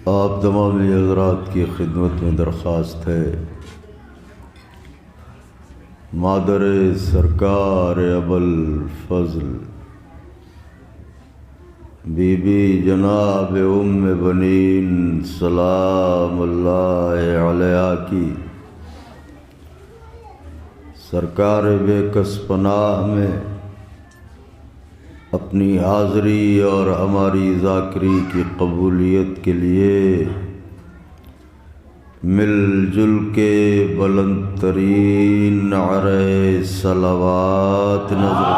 آپ تمام حضرات کی خدمت میں درخواست ہے، مادر سرکار ابوالفضل بی بی جناب ام بنین سلام اللہ علیہا کی سرکار بے کس پناہ میں اپنی حاضری اور ہماری ذاکری کی قبولیت کے لیے مل جل کے بلند ترین نعرہ صلوات نظر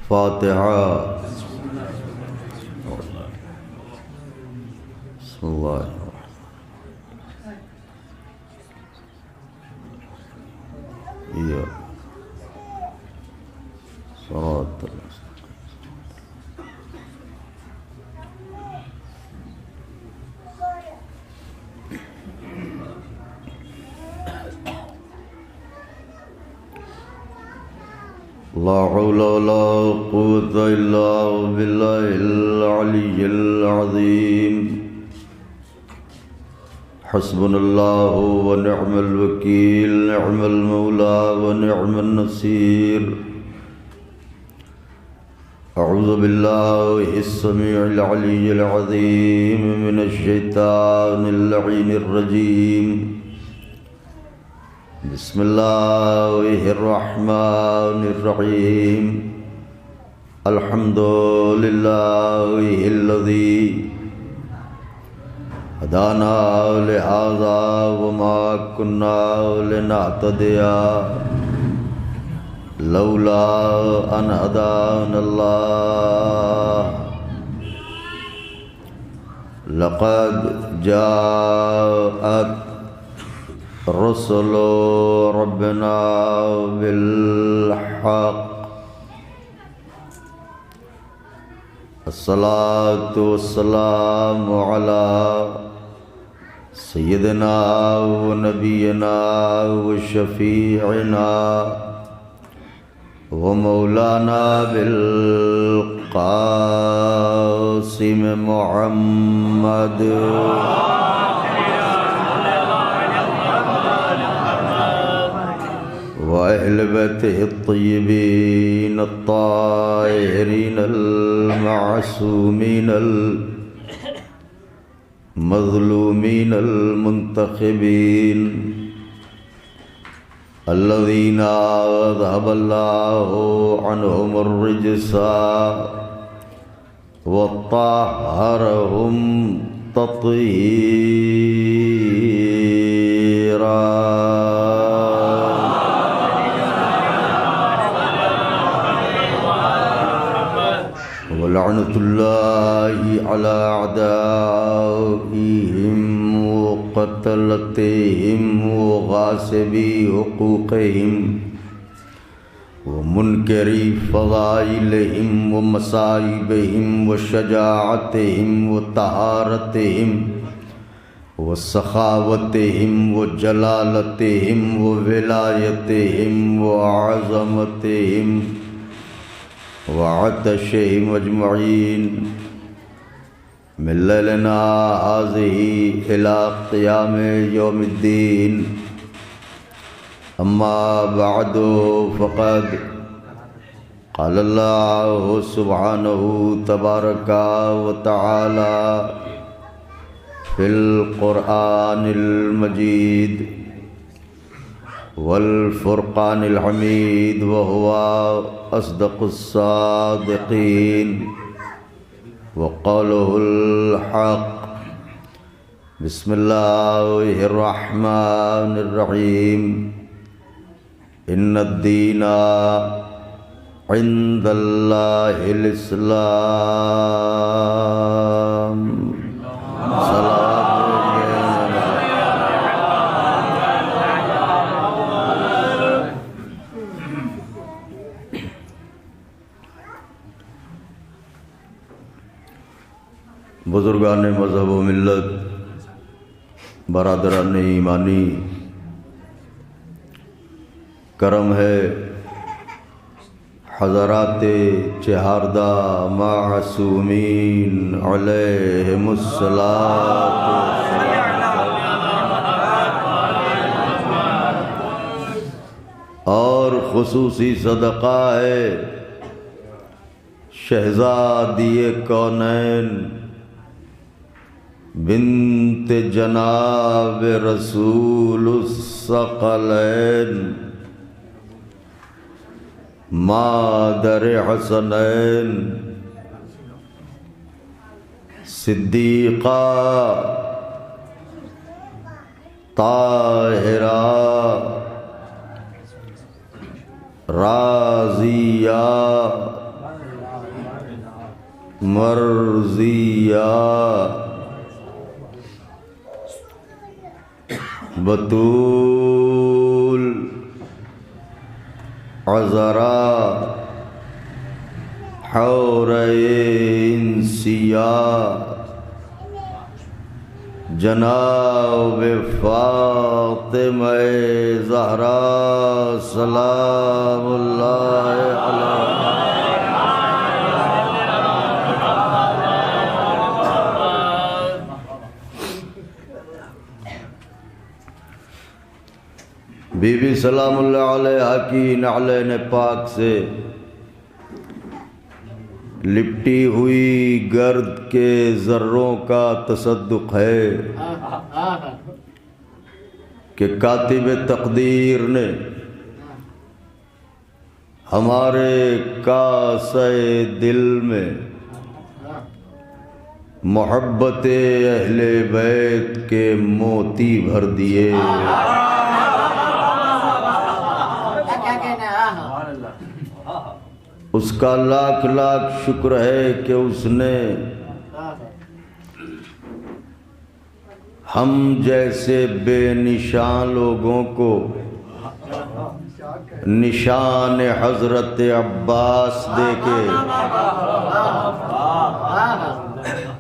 فاتحہ۔ بسم اللہ صراط لا حول ولا قوة إلا بالله العلي العظيم حسبنا الله ونعم الوكيل نعم المولى ونعم النصير أعوذ بالله السميع العلي العظيم من الشيطان اللعين الرجيم بسم الله الرحمن الرحيم الحمد لله الذي هدانا لهذا وما كنا لنهتدي لولا أن هدانا الله لقد جاءت رسل ربنا بالحق الصلاة والسلام على سيدنا ونبينا وشفيعنا ومولانا بالقاسم محمد وأهل بيته الطيبين الطاهرين المعصومين المظلومين المنتخبين الذين أذهب الله عنهم الرجس وطهرهم تطهيرا ولعنة الله على أعدائهم وقتلتهم وغاصبي حقوقهم ومنكري فضائلهم ومصائبهم وشجاعتهم وطهارتهم وسخاوتهم وجلالتهم وولايتهم وعظمتهم وعطشهم أجمعين من ليلنا هذه إلى قيام يوم الدين. أما بعد فقد قال الله سبحانه تبارك وتعالى في القرآن المجيد والفرقان الحميد وهو أصدق الصادقين وقوله الحق. بسم الله الرحمن الرحيم. إن الدين عند الله الإسلام. بزرگان مذہب و ملت، برادران ایمانی، کرم ہے حضرات چہاردہ معصومین علیہم الصلاۃ اور خصوصی صدقہ ہے شہزادی کونین بنت جناب رسول الثقلین مادر حسنین صدیقہ طاہرہ راضیہ مرضیہ بطول عذرا حورین سیاہ جناب فاطمہ زہرا سلام اللہ علیہا بی بی سلام اللہ علیہا کی نعلین پاک سے لپٹی ہوئی گرد کے ذروں کا تصدق ہے کہ کاتب تقدیر نے ہمارے کاسہ دل میں محبت اہل بیت کے موتی بھر دیے۔ اس کا لاکھ لاکھ شکر ہے کہ اس نے ہم جیسے بے نشان لوگوں کو نشان حضرت عباس دے کے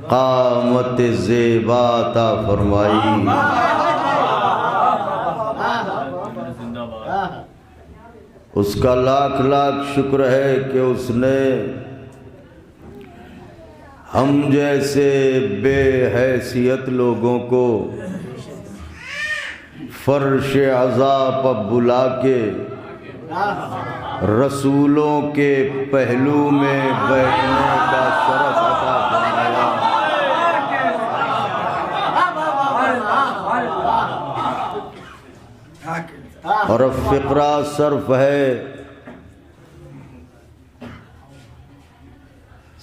قامت زیبا عطا فرمائی۔ اس کا لاکھ لاکھ شکر ہے کہ اس نے ہم جیسے بے حیثیت لوگوں کو فرش عزا پر بلا کے رسولوں کے پہلو میں بیٹھنے کا شرف عطا فرمایا۔ اور اب فقرہ صرف ہے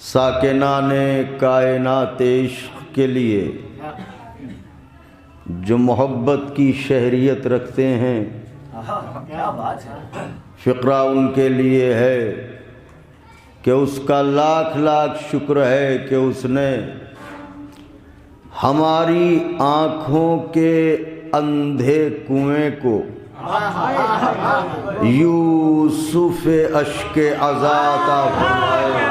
ساکنان کائنات عشق کے لیے جو محبت کی شہریت رکھتے ہیں، فقرہ ان کے لیے ہے کہ اس کا لاکھ لاکھ شکر ہے کہ اس نے ہماری آنکھوں کے اندھے کنویں کو یوسف اشک عزا عطا فرمائے۔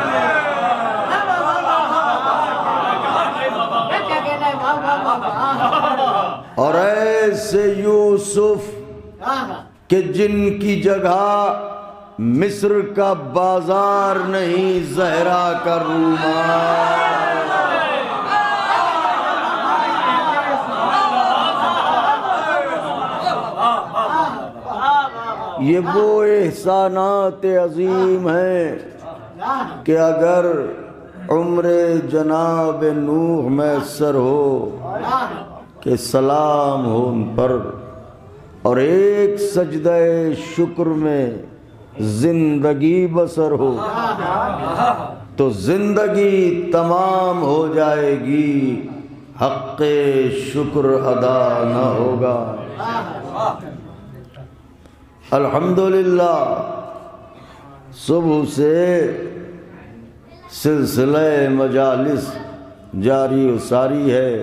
اور ایسے یوسف کہ جن کی جگہ مصر کا بازار نہیں زہرا کا رومال۔ یہ وہ احسانات عظیم ہیں کہ اگر عمر جناب نوح میسر ہو کہ سلام ہو ان پر اور ایک سجدہ شکر میں زندگی بسر ہو تو زندگی تمام ہو جائے گی، حق شکر ادا نہ ہوگا۔ الحمدللہ صبح سے سلسلہ مجالس جاری و ساری ہے۔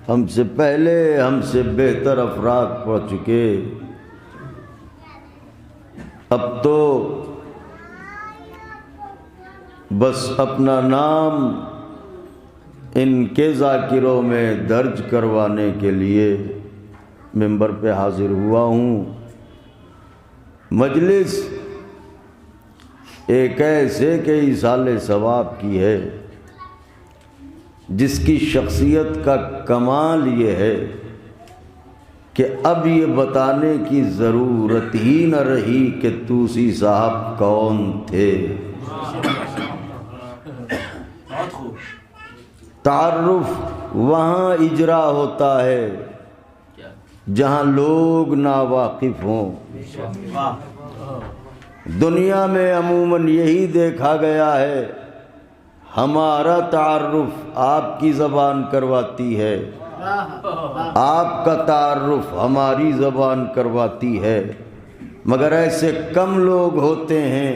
ہم سے پہلے ہم سے بہتر افراد پڑھ چکے، اب تو بس اپنا نام ان کے ذاکروں میں درج کروانے کے لیے ممبر پہ حاضر ہوا ہوں۔ مجلس ایک ایسے کہ ایصال ثواب کی ہے جس کی شخصیت کا کمال یہ ہے کہ اب یہ بتانے کی ضرورت ہی نہ رہی کہ توسی صاحب کون تھے۔ تعارف وہاں اجرا ہوتا ہے جہاں لوگ ناواقف ہوں۔ دنیا میں عموماً یہی دیکھا گیا ہے، ہمارا تعارف آپ کی زبان کرواتی ہے، آپ کا تعارف ہماری زبان کرواتی ہے، مگر ایسے کم لوگ ہوتے ہیں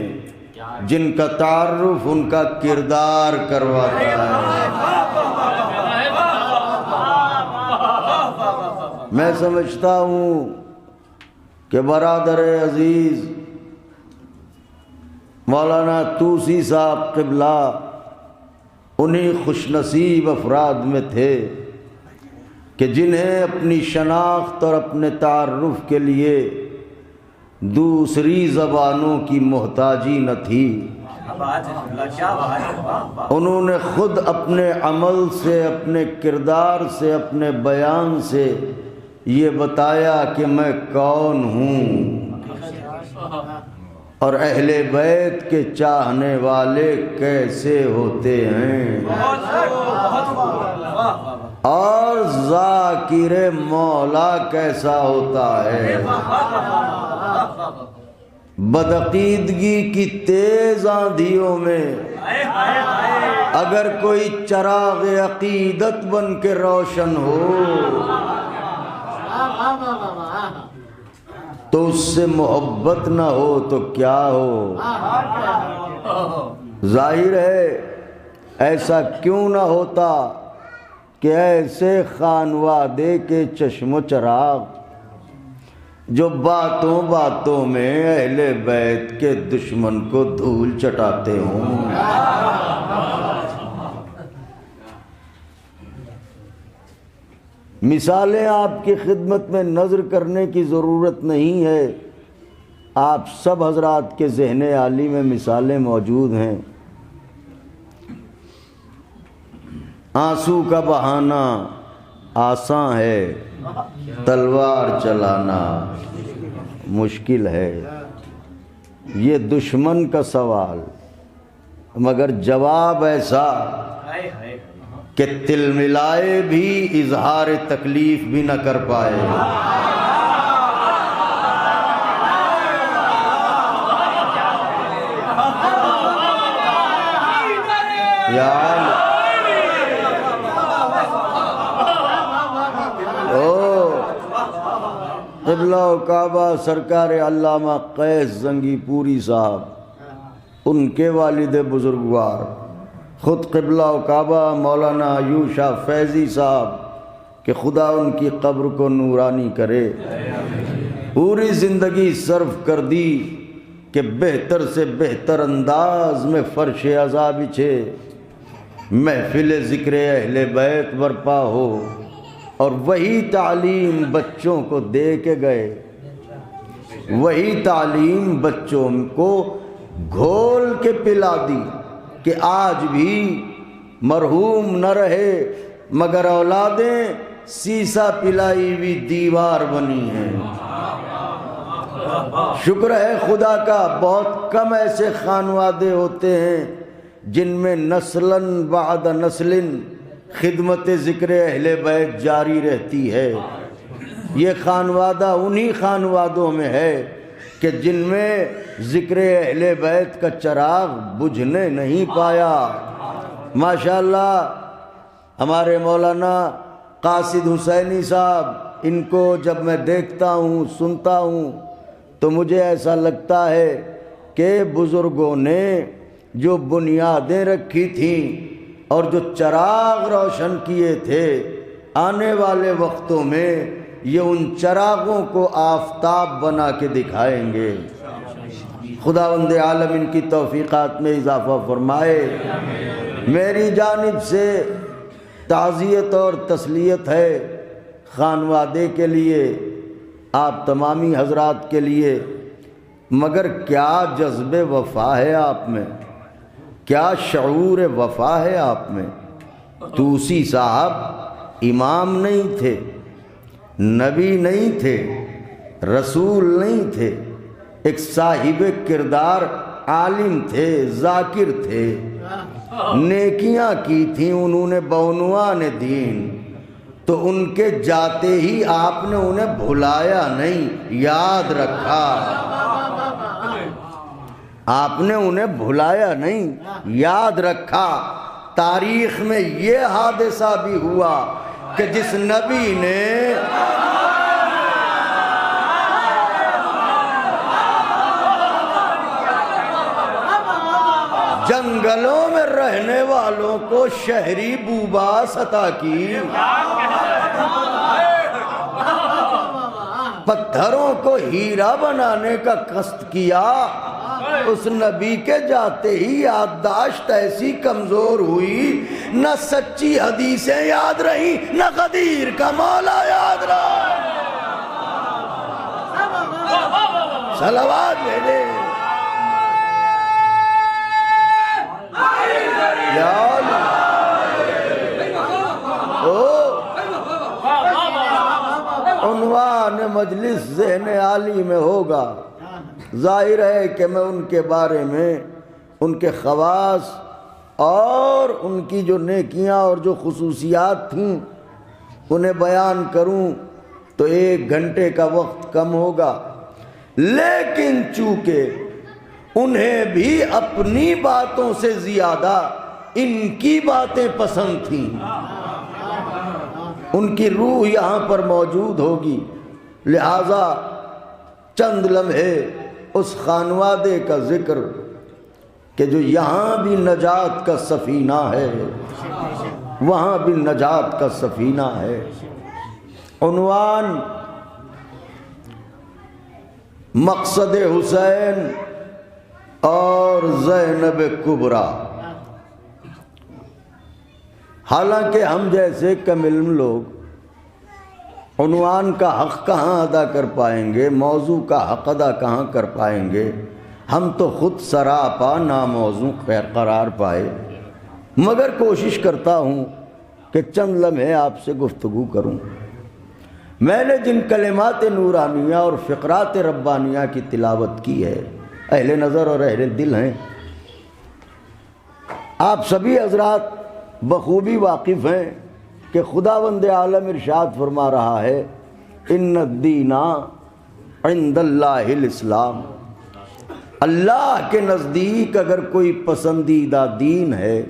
جن کا تعارف ان کا کردار کرواتا ہے۔ میں سمجھتا ہوں کہ برادر عزیز مولانا توسی صاحب قبلہ انہی خوش نصیب افراد میں تھے کہ جنہیں اپنی شناخت اور اپنے تعارف کے لیے دوسری زبانوں کی محتاجی نہ تھی۔ انہوں نے خود اپنے عمل سے، اپنے کردار سے، اپنے بیان سے یہ بتایا کہ میں کون ہوں، اور اہل بیت کے چاہنے والے کیسے ہوتے ہیں، اور ذاکر مولا کیسا ہوتا ہے۔ بدعقیدگی کی تیز آندھیوں میں اگر کوئی چراغ عقیدت بن کے روشن ہو تو اس سے محبت نہ ہو تو کیا ہو۔ ظاہر ہے ایسا کیوں نہ ہوتا کہ ایسے خانوادے کے چشم و چراغ جو باتوں باتوں میں اہل بیت کے دشمن کو دھول چٹاتے ہوں۔ مثالیں آپ کی خدمت میں نظر کرنے کی ضرورت نہیں ہے، آپ سب حضرات کے ذہن عالی میں مثالیں موجود ہیں۔ آنسو کا بہانا آسان ہے، تلوار چلانا مشکل ہے۔ یہ دشمن کا سوال، مگر جواب ایسا کہ تل ملائے بھی اظہار تکلیف بھی نہ کر پائے۔ قبلہ و کعبہ سرکار علامہ قیس زنگی پوری صاحب، ان کے والد بزرگوار خود قبلہ و کعبہ مولانا ایوب شاہ فیضی صاحب کہ خدا ان کی قبر کو نورانی کرے، پوری زندگی صرف کر دی کہ بہتر سے بہتر انداز میں فرش عزا بچھے، محفل ذکر اہل بیت برپا ہو، اور وہی تعلیم بچوں کو دے کے گئے، وہی تعلیم بچوں کو گھول کے پلا دی کہ آج بھی مرحوم نہ رہے مگر اولادیں سیسا پلائی ہوئی دیوار بنی ہیں۔ شکر ہے خدا کا، بہت کم ایسے خانوادے ہوتے ہیں جن میں نسلاً بعد نسل خدمت ذکر اہل بیت جاری رہتی ہے۔ یہ خانوادہ انہی خانوادوں میں ہے کہ جن میں ذکر اہل بیت کا چراغ بجھنے نہیں پایا۔ ماشاءاللہ ہمارے مولانا قاصد حسینی صاحب، ان کو جب میں دیکھتا ہوں سنتا ہوں تو مجھے ایسا لگتا ہے کہ بزرگوں نے جو بنیادیں رکھی تھیں اور جو چراغ روشن کیے تھے، آنے والے وقتوں میں یہ ان چراغوں کو آفتاب بنا کے دکھائیں گے۔ خداوند عالم ان کی توفیقات میں اضافہ فرمائے۔ میری جانب سے تعزیت اور تسلیت ہے خانوادے کے لیے، آپ تمامی حضرات کے لیے مگر کیا جذب وفا ہے آپ میں، کیا شعور وفا ہے آپ میں۔ توسی صاحب امام نہیں تھے، نبی نہیں تھے، رسول نہیں تھے، ایک صاحب کردار عالم تھے، ذاکر تھے، نیکیاں کی تھیں انہوں نے بعنوان دین، تو ان کے جاتے ہی آپ نے انہیں بھلایا نہیں، یاد رکھا۔ آپ نے انہیں بھلایا نہیں، یاد رکھا۔ تاریخ میں یہ حادثہ بھی ہوا کہ جس نبی نے جنگلوں میں رہنے والوں کو شہری بوباس عطا کی، پتھروں کو ہیرا بنانے کا قصد کیا، اس نبی کے جاتے ہی یادداشت ایسی کمزور ہوئی، نہ سچی حدیثیں یاد رہی، نہ غدیر کا مولا یاد رہا۔ صلوات بھیجے یا عنوان مجلس ذہن عالی میں ہوگا۔ ظاہر ہے کہ میں ان کے بارے میں، ان کے خواص اور ان کی جو نیکیاں اور جو خصوصیات تھیں انہیں بیان کروں تو 1 گھنٹے کا وقت کم ہوگا، لیکن چونکہ انہیں بھی اپنی باتوں سے زیادہ ان کی باتیں پسند تھیں، ان کی روح یہاں پر موجود ہوگی، لہذا چند لمحے اس خانوادے کا ذکر کہ جو یہاں بھی نجات کا سفینہ ہے، وہاں بھی نجات کا سفینہ ہے۔ عنوان مقصد حسین اور زینب کبریٰ۔ حالانکہ ہم جیسے کم علم لوگ عنوان کا حق کہاں ادا کر پائیں گے، موضوع کا حق ادا کہاں کر پائیں گے، ہم تو خود سراپا ناموضوع قرار پائے، مگر کوشش کرتا ہوں کہ چند لمحے آپ سے گفتگو کروں۔ میں نے جن کلمات نورانیہ اور فقرات ربانیہ کی تلاوت کی ہے، اہل نظر اور اہل دل ہیں، آپ سبھی حضرات بخوبی واقف ہیں کہ خداوند عالم ارشاد فرما رہا ہے ان الدین عند اللہ الاسلام، اللہ کے نزدیک اگر کوئی پسندیدہ دین ہے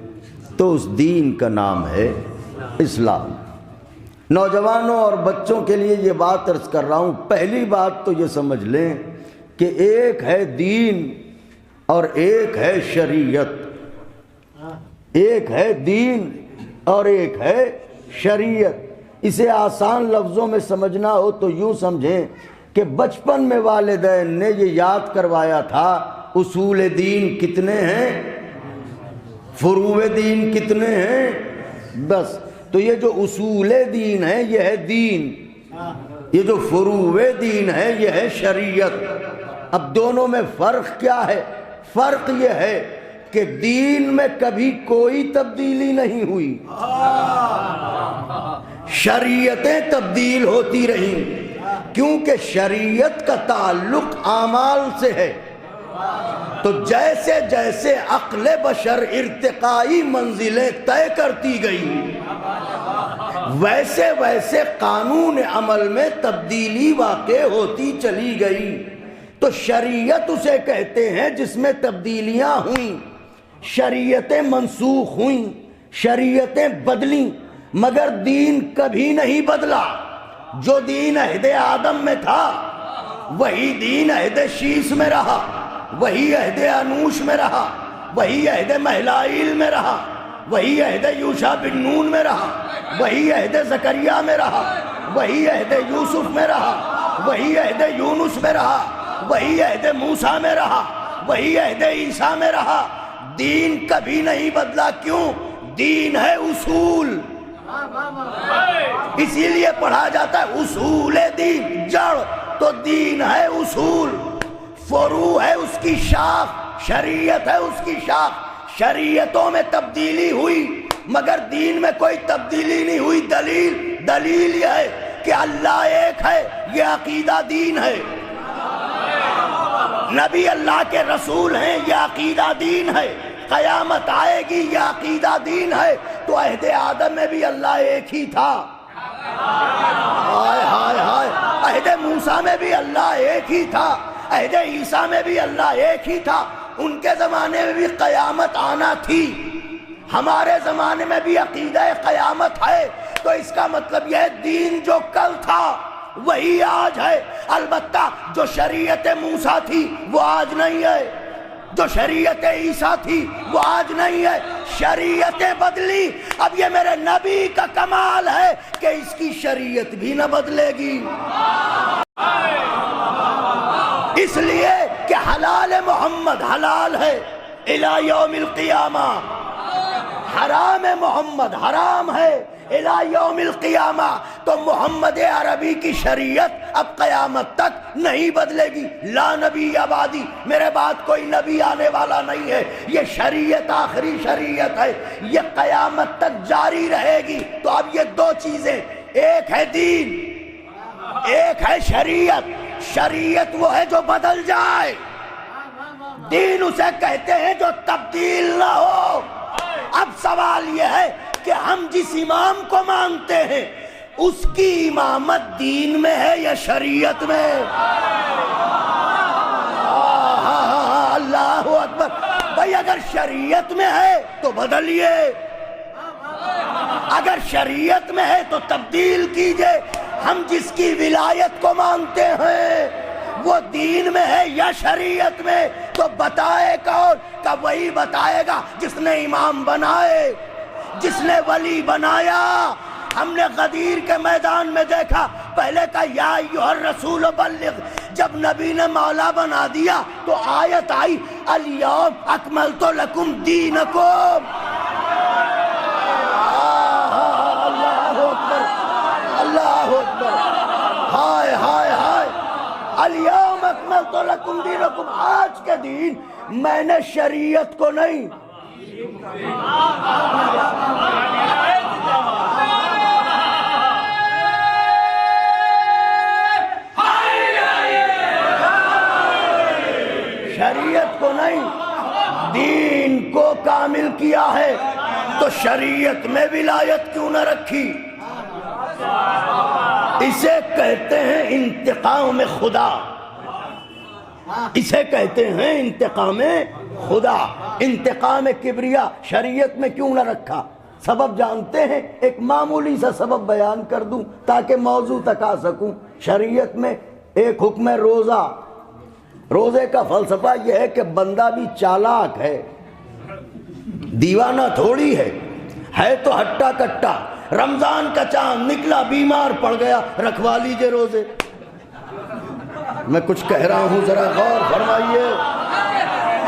تو اس دین کا نام ہے اسلام۔ نوجوانوں اور بچوں کے لیے یہ بات عرض کر رہا ہوں، پہلی بات تو یہ سمجھ لیں کہ ایک ہے دین اور ایک ہے شریعت، ایک ہے دین اور ایک ہے شریعت۔ اسے آسان لفظوں میں سمجھنا ہو تو یوں سمجھیں کہ بچپن میں والدین نے یہ یاد کروایا تھا اصول دین کتنے ہیں، فروع دین کتنے ہیں، بس۔ تو یہ جو اصول دین ہے یہ ہے دین، یہ جو فروع دین ہے یہ ہے شریعت۔ اب دونوں میں فرق کیا ہے؟ فرق یہ ہے کہ دین میں کبھی کوئی تبدیلی نہیں ہوئی، شریعتیں تبدیل ہوتی رہیں، کیونکہ شریعت کا تعلق اعمال سے ہے۔ تو جیسے جیسے عقل بشر ارتقائی منزلیں طے کرتی گئی، ویسے ویسے قانون عمل میں تبدیلی واقع ہوتی چلی گئی۔ تو شریعت اسے کہتے ہیں جس میں تبدیلیاں ہوئیں، شریعتیں منسوخ ہوئیں، شریعتیں بدلیں، مگر دین کبھی نہیں بدلا۔ جو دین عہد آدم میں تھا وہی دین عہد شیس میں رہا، وہی عہد انوش میں رہا، وہی عہد مہلائیل میں رہا، وہی عہد یوشع بن نون میں رہا، وہی عہد زکریا میں رہا، وہی عہد یوسف میں رہا، وہی عہد یونس میں رہا، وہی عہد موسیٰ میں رہا، وہی عہد عیسیٰ میں رہا۔ دین کبھی نہیں بدلا، کیوں؟ دین ہے اصول، اسی لیے پڑھا جاتا ہے اصول دین، جڑ تو دین ہے اصول۔ فروع ہے اس کی شاخ، شریعت ہے اس کی شاخ۔ شریعتوں میں تبدیلی ہوئی مگر دین میں کوئی تبدیلی نہیں ہوئی۔ دلیل یہ ہے کہ اللہ ایک ہے، یہ عقیدہ دین ہے۔ نبی اللہ کے رسول ہیں، یہ عقیدہ دین ہے۔ قیامت آئے گی، یہ عقیدہ دین ہے۔ تو عہد آدم میں بھی اللہ ایک ہی تھا، ہائے ہائے ہائے۔ عہد موسیٰ میں بھی اللہ ایک ہی تھا، عہد عیسیٰ میں بھی اللہ ایک ہی تھا۔ ان کے زمانے میں بھی قیامت آنا تھی، ہمارے زمانے میں بھی عقیدہ قیامت ہے۔ تو اس کا مطلب یہ ہے دین جو کل تھا وہی آج ہے۔ البتہ جو شریعت موسیٰ تھی وہ آج نہیں ہے، جو شریعت عیسیٰ تھی وہ آج نہیں ہے، شریعتیں بدلی۔ اب یہ میرے نبی کا کمال ہے کہ اس کی شریعت بھی نہ بدلے گی، اس لیے کہ حلال محمد حلال ہے الی یوم القیامہ، حرام محمد حرام ہے الی یوم القیامہ۔ تو محمد عربی کی شریعت اب قیامت تک نہیں بدلے گی۔ لا نبی بعدی، میرے بعد کوئی نبی آنے والا نہیں ہے، یہ شریعت آخری شریعت ہے، یہ قیامت تک جاری رہے گی۔ تو اب یہ دو چیزیں، ایک ہے دین، ایک ہے شریعت۔ شریعت وہ ہے جو بدل جائے، دین اسے کہتے ہیں جو تبدیل نہ ہو۔ اب سوال یہ ہے کہ ہم جس امام کو مانتے ہیں اس کی امامت دین میں ہے یا شریعت میں؟ اللہ اکبر۔ بھائی اگر شریعت میں ہے تو بدلیے، اگر شریعت میں ہے تو تبدیل کیجئے۔ ہم جس کی ولایت کو مانتے ہیں وہ دین میں ہے یا شریعت میں؟ تو بتائے کون؟ کہ وہی بتائے گا جس نے امام بنائے، جس نے ولی بنایا۔ ہم نے غدیر کے میدان میں دیکھا، پہلے کا یا ایھا الرسول بلغ، جب نبی نے مولا بنا دیا تو آیت آئی الیوم اکملت لکم دینکم۔ اللہ اکبر، اللہ اکبر، ہائے ہائے ہائے۔ الیوم اکملت لکم دینکم، آج کے دین میں نے شریعت کو نہیں، شریعت کو نہیں، دین کو کامل کیا ہے۔ تو شریعت میں ولایت کیوں نہ رکھی؟ اسے کہتے ہیں انتقام خدا، اسے کہتے ہیں انتقام خدا۔ انتقام کبریا شریعت میں کیوں نہ رکھا؟ سبب جانتے ہیں؟ ایک معمولی سا سبب بیان کر دوں تاکہ موضوع تک آ سکوں۔ شریعت میں ایک حکم ہے روزہ۔ روزے کا فلسفہ یہ ہے کہ بندہ بھی چالاک ہے، دیوانہ تھوڑی ہے تو ہٹا کٹا۔ رمضان کا چاند نکلا، بیمار پڑ گیا، رکھوا لیجئے روزے۔ میں کچھ کہہ رہا ہوں، ذرا غور فرمائیے۔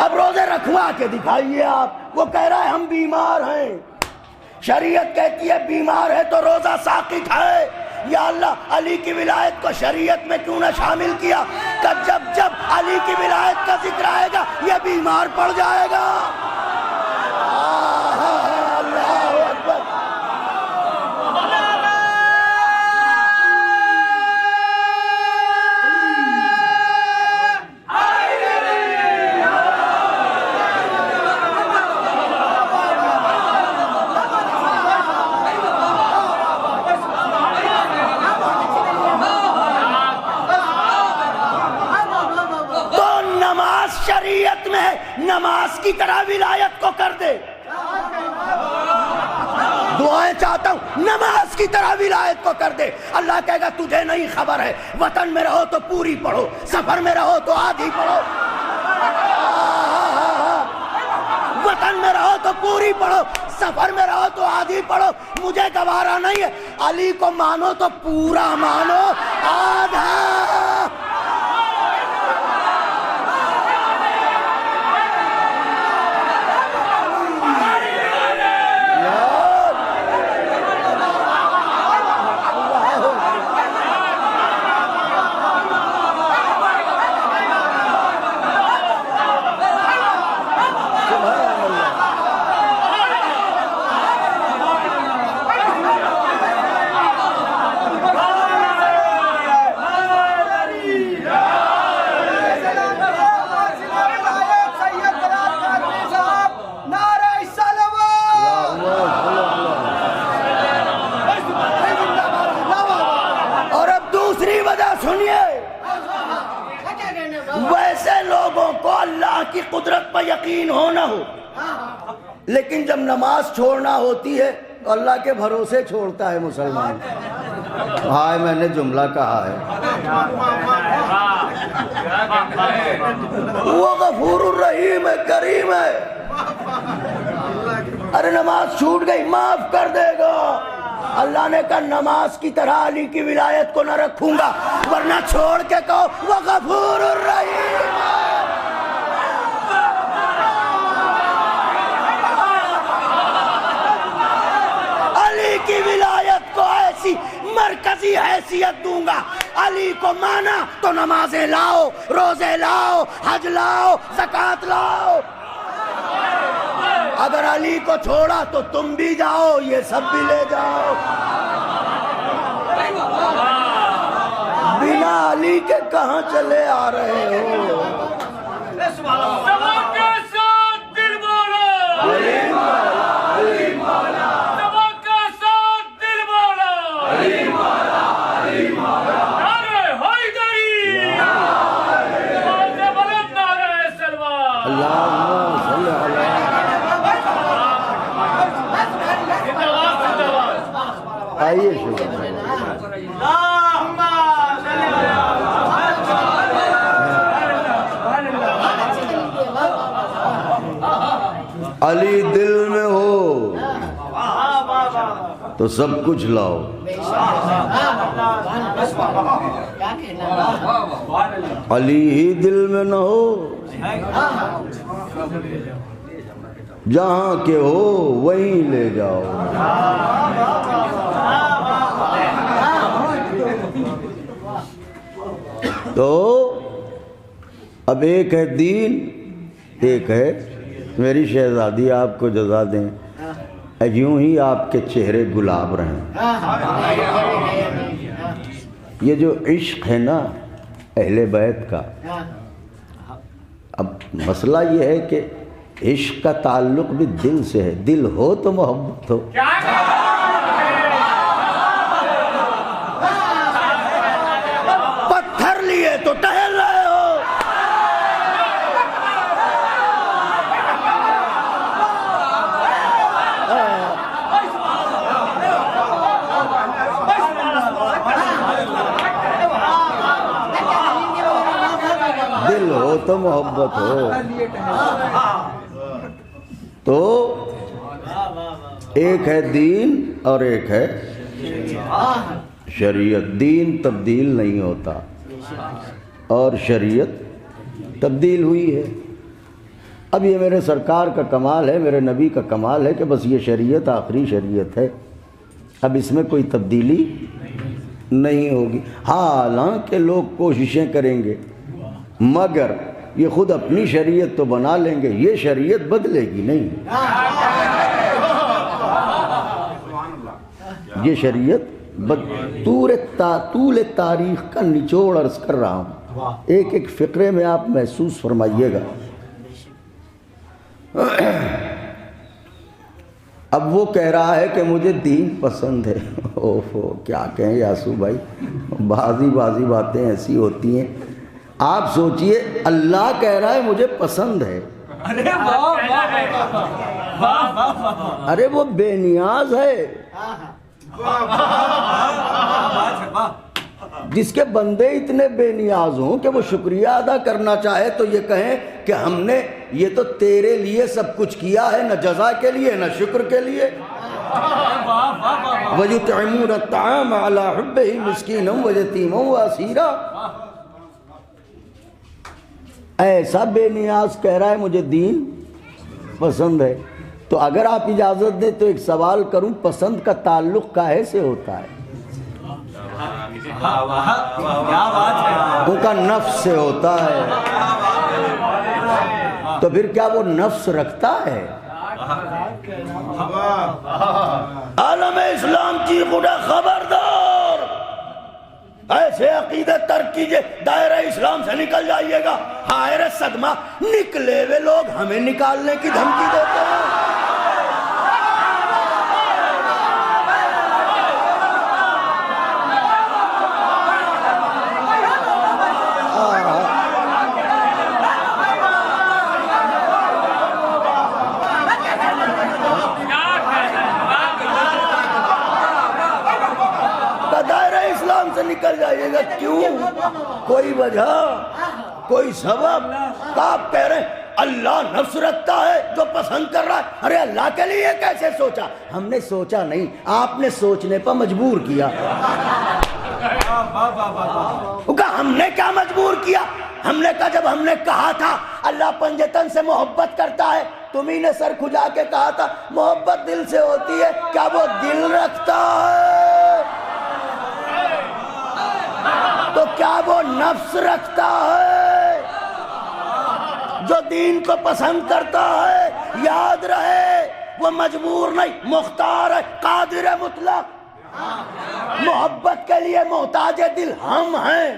اب روزے رکھوا کے دکھائیے آپ، وہ کہہ رہا ہے ہم بیمار ہیں، شریعت کہتی ہے بیمار ہے تو روزہ ساقط ہے۔ یا اللہ، علی کی ولایت کو شریعت میں کیوں نہ شامل کیا کہ جب جب علی کی ولایت کا ذکر آئے گا یہ بیمار پڑ جائے گا۔ اللہ اکبر۔ شریعت میں ہے، نماز کی طرح ولایت کو کر دے۔ دعائیں چاہتا ہوں، نماز کی طرح ولایت کو کر دے۔ اللہ کہے گا تجھے نہیں خبر ہے، وطن میں رہو تو پوری پڑھو، سفر میں رہو تو آدھی پڑھو، وطن میں رہو تو پوری پڑھو، سفر میں رہو تو آدھی پڑھو۔ مجھے گوارا نہیں ہے، علی کو مانو تو پورا مانو، آدھا سنیے، ویسے لوگوں کو اللہ کی قدرت پر یقین ہو نہ ہو، لیکن جب نماز چھوڑنا ہوتی ہے تو اللہ کے بھروسے چھوڑتا ہے مسلمان۔ ہائے میں نے جملہ کہا ہے، وہ غفور الرحیم ہے، کریم ہے۔ ارے نماز چھوٹ گئی معاف کر دے گا۔ اللہ نے کہا نماز کی طرح علی کی ولایت کو نہ رکھوں گا، ورنہ چھوڑ کے کہو وہ غفور الرحیم ہے۔ علی کی ولایت کو ایسی مرکزی حیثیت دوں گا، علی کو مانا تو نمازیں لاؤ، روزے لاؤ، حج لاؤ، زکوٰۃ لاؤ۔ اگر علی کو چھوڑا تو تم بھی جاؤ، یہ سب بھی لے جاؤ۔ بنا علی کے کہاں چلے آ رہے ہو؟ آئیے شکر علی دل میں ہو تو سب کچھ لاؤ، علی ہی دل میں نہ ہو، جہاں کے ہو وہیں لے جاؤ۔ تو اب ایک ہے دین، ایک ہے میری شہزادی، آپ کو جزا دیں، یوں ہی آپ کے چہرے گلاب رہیں۔ یہ جو عشق ہے نا اہل بیت کا، اب مسئلہ یہ ہے کہ عشق کا تعلق بھی دل سے ہے، دل ہو تو محبت ہو۔ پتھر لیے تو ٹہل رہے ہو، دل ہو تو محبت ہو۔ تو ایک ہے دین اور ایک ہے شریعت۔ دین تبدیل نہیں ہوتا اور شریعت تبدیل ہوئی ہے۔ اب یہ میرے سرکار کا کمال ہے، میرے نبی کا کمال ہے کہ بس یہ شریعت آخری شریعت ہے، اب اس میں کوئی تبدیلی نہیں ہوگی۔ حالانکہ لوگ کوششیں کریں گے مگر یہ خود اپنی شریعت تو بنا لیں گے، یہ شریعت بدلے گی نہیں۔ یہ شریعت طول تاریخ کا نچوڑ عرض کر رہا ہوں، ایک ایک فقرے میں آپ محسوس فرمائیے گا۔ اب وہ کہہ رہا ہے کہ مجھے دین پسند ہے، اوہو کیا کہیں یاسو بھائی، بازی باتیں ایسی ہوتی ہیں۔ آپ سوچئے اللہ کہہ رہا ہے مجھے پسند ہے، ارے وہ بے نیاز ہے، جس کے بندے اتنے بے نیاز ہوں کہ وہ شکریہ ادا کرنا چاہے تو یہ کہیں کہ ہم نے یہ تو تیرے لیے سب کچھ کیا ہے، نہ جزا کے لیے نہ شکر کے لیے۔ وَيُطْعِمُونَ الطَّعَامَ عَلَىٰ حُبِّهِ مِسْكِينًا وَيَتِيمًا وَأَسِيرًا۔ ایسا بے نیاز کہہ رہا ہے مجھے دین پسند ہے، تو اگر آپ اجازت دیں تو ایک سوال کروں، پسند کا تعلق کاہے سے ہوتا ہے؟ ان کا نفس سے ہوتا ہے، تو پھر کیا وہ نفس رکھتا ہے؟ عالم اسلام کی خدا خبردار، ایسے عقیدے ترک کیجئے، دائرہ اسلام سے نکل جائیے گا۔ ہائے صدمہ، نکلے ہوئے لوگ ہمیں نکالنے کی دھمکی دیتے ہیں۔ اسلام سے نکل جائیے گا. کیوں؟ کوئی وجہ، کوئی سبب. آپ کہہ رہے ہیں اللہ نفس رکھتا ہے جو پسند کر رہا ہے. ارے اللہ کے لیے کیسے سوچا؟ ہم نے سوچا نہیں، آپ نے سوچنے پر مجبور کیا. ہم نے کیا مجبور کیا؟ ہم نے کہا جب ہم نے کہا تھا اللہ پنجتن سے محبت کرتا ہے، تمہیں نے سر کھجا کے کہا تھا محبت دل سے ہوتی ہے. کیا وہ دل رکھتا ہے؟ تو کیا وہ نفس رکھتا ہے؟ جو دین کو پسند کرتا ہے یاد رہے وہ مجبور نہیں، مختار ہے، قادر ہے مطلق. محبت کے لیے محتاج دل ہم ہیں،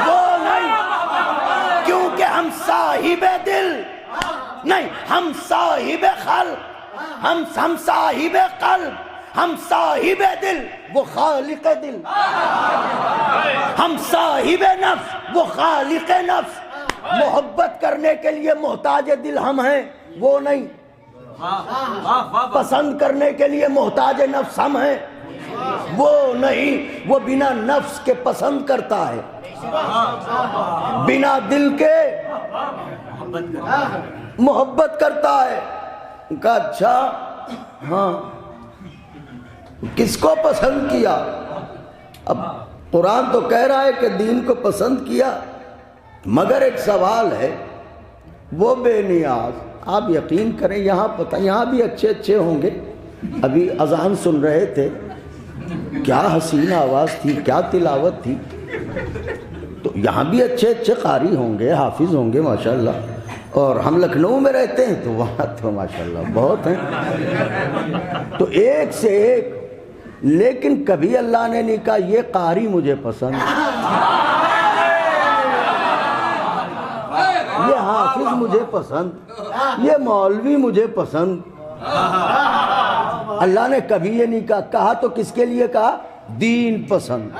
وہ نہیں. کیونکہ ہم صاحب دل نہیں، ہم صاحب خلق، ہم صاحب قلب، ہم صاحب دل وہ خالق دل. ہم صاحب نفس وہ خالق نفس. محبت کرنے کے لیے محتاج دل ہم ہیں، وہ نہیں. پسند کرنے کے لیے محتاج نفس ہم ہیں، وہ نہیں. وہ بنا نفس کے پسند کرتا ہے، بنا دل کے محبت کرتا ہے. کہا اچھا ہاں کس کو پسند کیا؟ اب قرآن تو کہہ رہا ہے کہ دین کو پسند کیا، مگر ایک سوال ہے. وہ بے نیاز، آپ یقین کریں یہاں پتہ، یہاں بھی اچھے اچھے ہوں گے. ابھی اذان سن رہے تھے، کیا حسین آواز تھی، کیا تلاوت تھی. تو یہاں بھی اچھے اچھے قاری ہوں گے، حافظ ہوں گے ماشاءاللہ. اور ہم لکھنؤ میں رہتے ہیں تو وہاں تو ماشاءاللہ بہت ہیں، تو ایک سے ایک. لیکن کبھی اللہ نے نہیں کہا یہ قاری مجھے پسند، یہ حافظ مجھے پسند، یہ مولوی مجھے پسند. اللہ نے کبھی یہ نہیں کہا. کہا تو کس کے لیے کہا؟ دین پسند.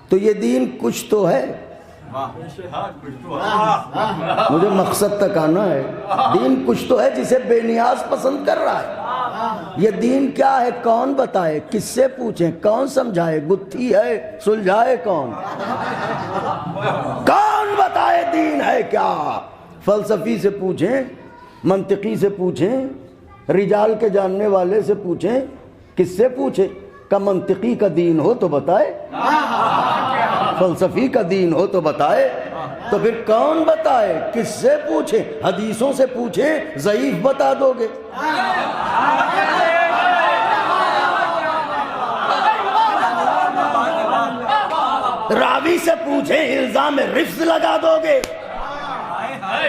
تو یہ دین کچھ تو ہے، مجھے مقصد تک آنا ہے. دین کچھ تو ہے جسے بے نیاز پسند کر رہا ہے. یہ دین کیا ہے کون بتائے؟ کس سے پوچھیں؟ کون سمجھائے؟ گتھی ہے سلجھائے کون؟ کون بتائے دین ہے کیا؟ فلسفی سے پوچھیں، منطقی سے پوچھیں، رجال کے جاننے والے سے پوچھیں. کس سے پوچھیں؟ کہ منطقی کا دین ہو تو بتائے، فلسفی کا دین ہو تو بتائے. تو پھر کون بتائے؟ کس سے پوچھیں؟ حدیثوں سے پوچھیں، ضعیف بتا دو گے. راوی سے پوچھیں، الزام رفض لگا دو گے.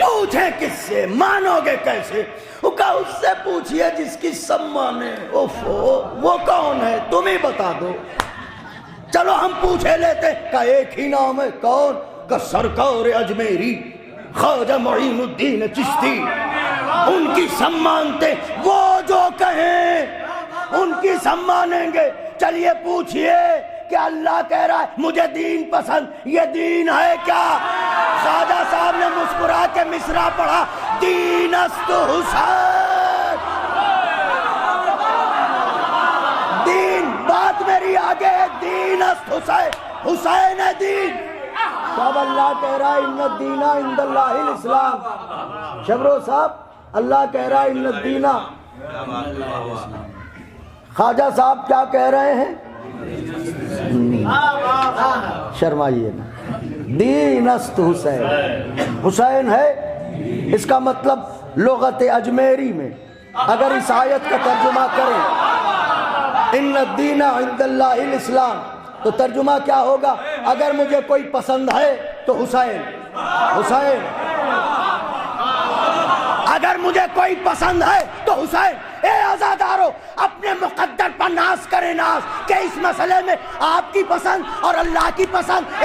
پوچھیں کس سے؟ مانو گے کیسے؟ اس سے پوچھئے جس کی سب مانے. وہ کون ہے؟ تم ہی بتا دو. چلو ہم پوچھے لیتے کہ ایک ہی نام ہے. کون؟ کہ سرکار اجمیری خواجہ معین الدین چشتی. ان کی سب مانتے، وہ جو کہیں ان کی سب مانیں گے. چلیے پوچھئے کہ اللہ کہہ رہا ہے مجھے دین پسند، یہ دین ہے کیا؟ خواجہ صاحب نے مسکرا کے مصرع پڑھا، دین است حسین. دین بات میری آگے ہے، دین است حسین، حسین ہے دین. تب اللہ کہہ رہا ہے ان الدین عند اللہ الاسلام. شبرو صاحب اللہ کہہ رہا ہے ان الدین. خواجہ صاحب کیا کہہ رہے ہیں؟ شرمائیے نا. دین است حسین، حسین ہے. اس کا مطلب لغت اجمیری میں اگر اس آیت کا ترجمہ کریں ان الدین عند اللہ الاسلام، تو ترجمہ کیا ہوگا؟ اگر مجھے کوئی پسند ہے تو حسین، حسین. اگر مجھے کوئی پسند ہے تو حسین. اے آزادارو، اپنے مقدر پر ناز کرے ناز کہ اس مسئلے میں آپ کی پسند اور اللہ کی پسند.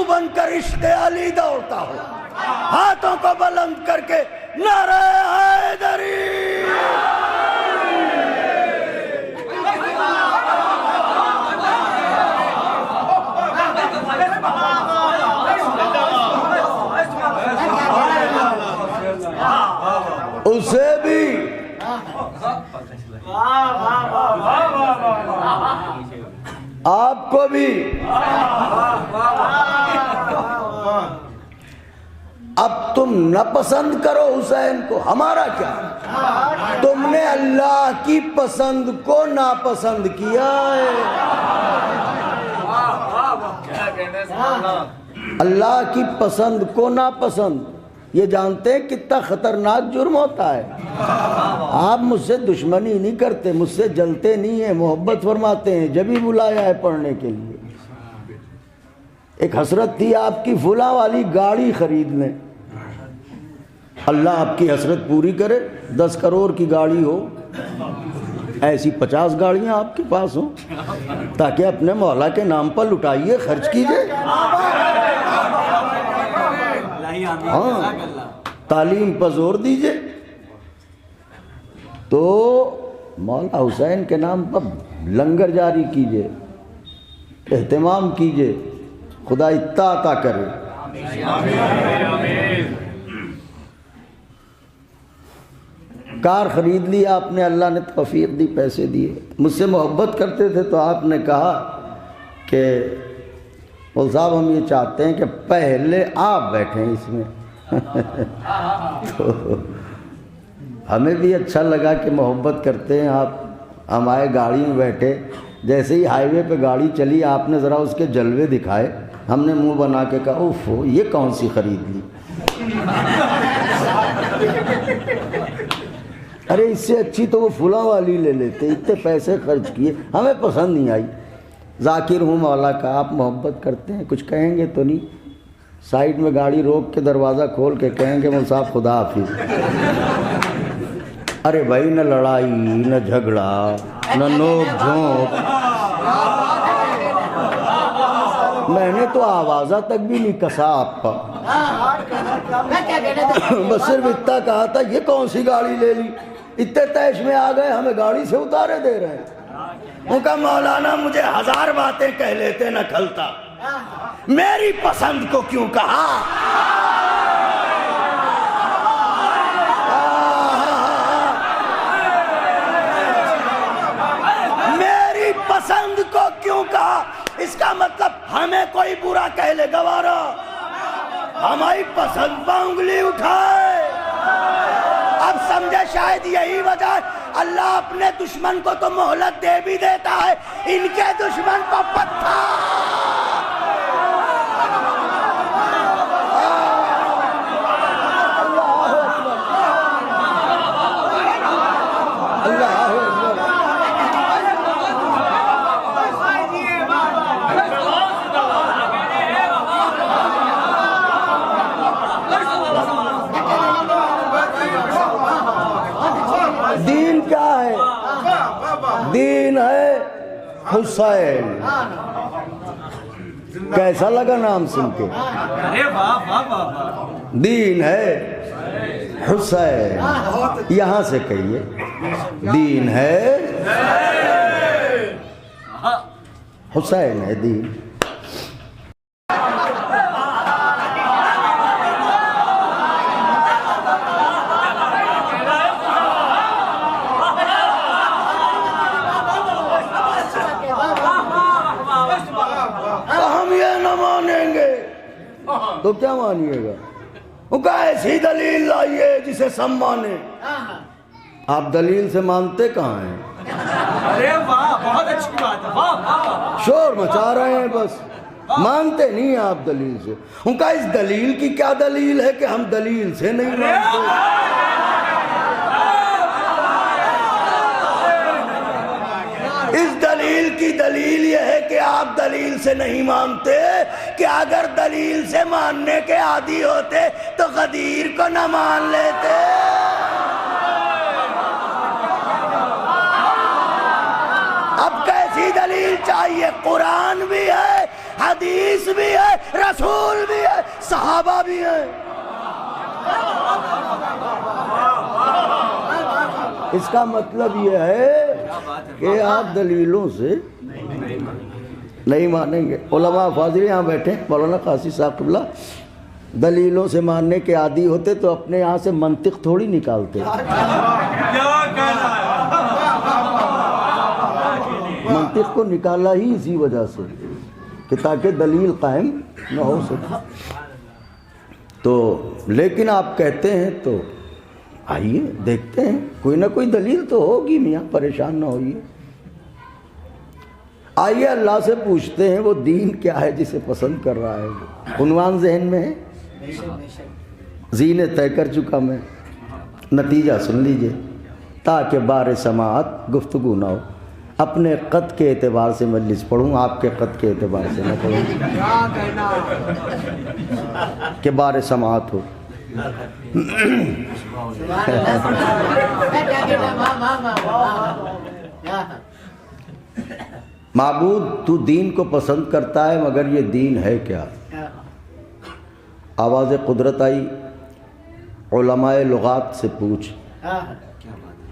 بن کر عشق علی دوڑتا ہو، ہاتھوں کو بلند کر کے نعرہ حیدری۔ اسے بھی آپ کو بھی اب تم نہ پسند کرو حسین کو، ہمارا کیا؟ تم نے اللہ کی پسند کو ناپسند کیا ہے۔ اللہ کی پسند کو ناپسند، یہ جانتے ہیں کتنا خطرناک جرم ہوتا ہے۔ آپ مجھ سے دشمنی نہیں کرتے، مجھ سے جلتے نہیں ہیں، محبت فرماتے ہیں، جبھی بلایا ہے پڑھنے کے لیے۔ ایک حسرت تھی آپ کی فلاں والی گاڑی خرید لیں، اللہ آپ کی حسرت پوری کرے، 10 کروڑ کی گاڑی ہو، ایسی 50 گاڑیاں آپ کے پاس ہوں، تاکہ اپنے مولا کے نام پر لٹائیے، خرچ کیجئے۔ ہاں، تعلیم پر زور دیجئے، تو مولا حسین کے نام پر لنگر جاری کیجئے، اہتمام کیجئے، خدا اتنا عطا کرے۔ کار خرید لی آپ نے، اللہ نے توفیق دی، پیسے دیے، مجھ سے محبت کرتے تھے تو آپ نے کہا کہ مول صاحب ہم یہ چاہتے ہیں کہ پہلے آپ بیٹھیں اس میں۔ تو ہمیں بھی اچھا لگا کہ محبت کرتے ہیں آپ، ہم آئے گاڑی میں بیٹھے، جیسے ہی ہائی وے پہ گاڑی چلی آپ نے ذرا اس کے جلوے دکھائے، ہم نے منہ بنا کے کہا اوف یہ کون سی خرید لی، ارے اس سے اچھی تو وہ فلاں والی لے لیتے، اتنے پیسے خرچ کیے، ہمیں پسند نہیں آئی۔ ذاکر ہوں مولا کا، آپ محبت کرتے ہیں، کچھ کہیں گے تو نہیں؟ سائیڈ میں گاڑی روک کے دروازہ کھول کے کہیں گے مول صاحب خدا حافظ۔ ارے بھائی نہ لڑائی نہ جھگڑا نہ نوک جھونک، میں نے تو آوازہ تک بھی نہیں کسا آپ کا، بس صرف اتنا کہا تھا یہ کون سی گاڑی لے لی، اتنے تیش میں آ گئے ہمیں گاڑی سے اتارے دے رہے ہیں۔ ان کا مولانا مجھے 1000 باتیں کہہ لیتے نہ کھلتا، میری پسند کو کیوں کہا؟ میری پسند کو کیوں کہا؟ اس کا مطلب ہمیں کوئی برا کہہ لے گوارا، ہماری پسند پہ انگلی اٹھائے۔ اب سمجھے شاید یہی وجہ ہے اللہ اپنے دشمن کو تو مہلت دے بھی دیتا ہے، ان کے دشمن کو پتھر۔ دین کیا ہے؟ دین ہے حسین۔ کیسا لگا نام سن کے؟ دین ہے حسین، یہاں سے کہیے دین ہے حسین ہے دین۔ تو کیا مانیے گا؟ وہ کہا ایسی دلیل لائیے جسے سب مانے۔ آپ دلیل سے مانتے کہاں ہیں؟ ارے واہ بہت اچھی بات ہے، شور مچا رہے ہیں بس، مانتے نہیں ہیں آپ دلیل سے۔ ان کا اس دلیل کی کیا دلیل ہے کہ ہم دلیل سے نہیں مانتے؟ اس دلیل کی دلیل یہ ہے کہ آپ دلیل سے نہیں مانتے کہ اگر دلیل سے ماننے کے عادی ہوتے تو غدیر کو نہ مان لیتے۔ اب کیسی دلیل چاہیے؟ قرآن بھی ہے حدیث بھی ہے، رسول بھی ہے، صحابہ بھی ہیں۔ اس کا مطلب یہ ہے کہ آپ دلیلوں سے نہیں مانیں گے۔ علماء فاضل یہاں بیٹھے، مولانا قاضی صاحب قبلہ دلیلوں سے ماننے کے عادی ہوتے تو اپنے یہاں سے منطق تھوڑی نکالتے۔ منطق کو نکالا ہی اسی وجہ سے کہ تاکہ دلیل قائم نہ ہو سکے۔ تو لیکن آپ کہتے ہیں تو آئیے دیکھتے ہیں، کوئی نہ کوئی دلیل تو ہوگی میاں، پریشان نہ ہوئیے۔ آئیے اللہ سے پوچھتے ہیں وہ دین کیا ہے جسے پسند کر رہا ہے۔ عنوان ذہن میں ہے، زینے طے کر چکا میں، نتیجہ سن لیجئے تاکہ بار سماعت گفتگو نہ ہو۔ اپنے قد کے اعتبار سے مجلس پڑھوں، آپ کے قد کے اعتبار سے نہ پڑھوں کہ بار سماعت ہو۔ معبود تو دین کو پسند کرتا ہے مگر یہ دین ہے کیا؟ آواز قدرت آئی، علماء لغات سے پوچھ۔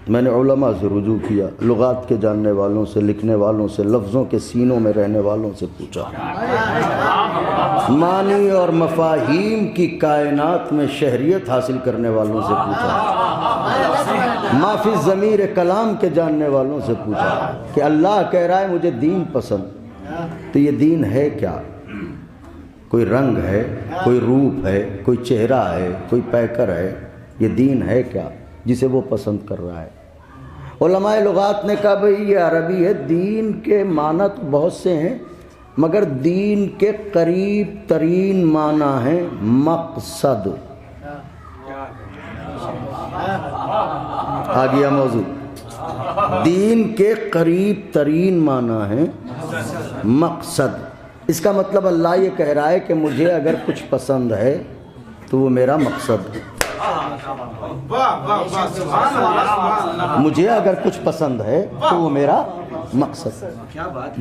میں نے علماء سے رجوع کیا، لغات کے جاننے والوں سے، لکھنے والوں سے، لفظوں کے سینوں میں رہنے والوں سے پوچھا، معنی اور مفاہیم کی کائنات میں شہریت حاصل کرنے والوں سے پوچھا، ما فی ضمیر کلام کے جاننے والوں سے پوچھا کہ اللہ کہہ رہا ہے مجھے دین پسند، تو یہ دین ہے کیا؟ کوئی رنگ ہے، کوئی روپ ہے، کوئی چہرہ ہے، کوئی پیکر ہے، یہ دین ہے کیا جسے وہ پسند کر رہا ہے؟ علماء لغات نے کہا بھئی یہ عربی ہے، دین کے معنی تو بہت سے ہیں مگر دین کے قریب ترین معنی ہیں مقصد۔ آ گیا موضوع، دین کے قریب ترین معنی ہیں مقصد۔ اس کا مطلب اللہ یہ کہہ رہا ہے کہ مجھے اگر کچھ پسند ہے تو وہ میرا مقصد ہے، مجھے اگر کچھ پسند ہے تو وہ میرا مقصد ہے۔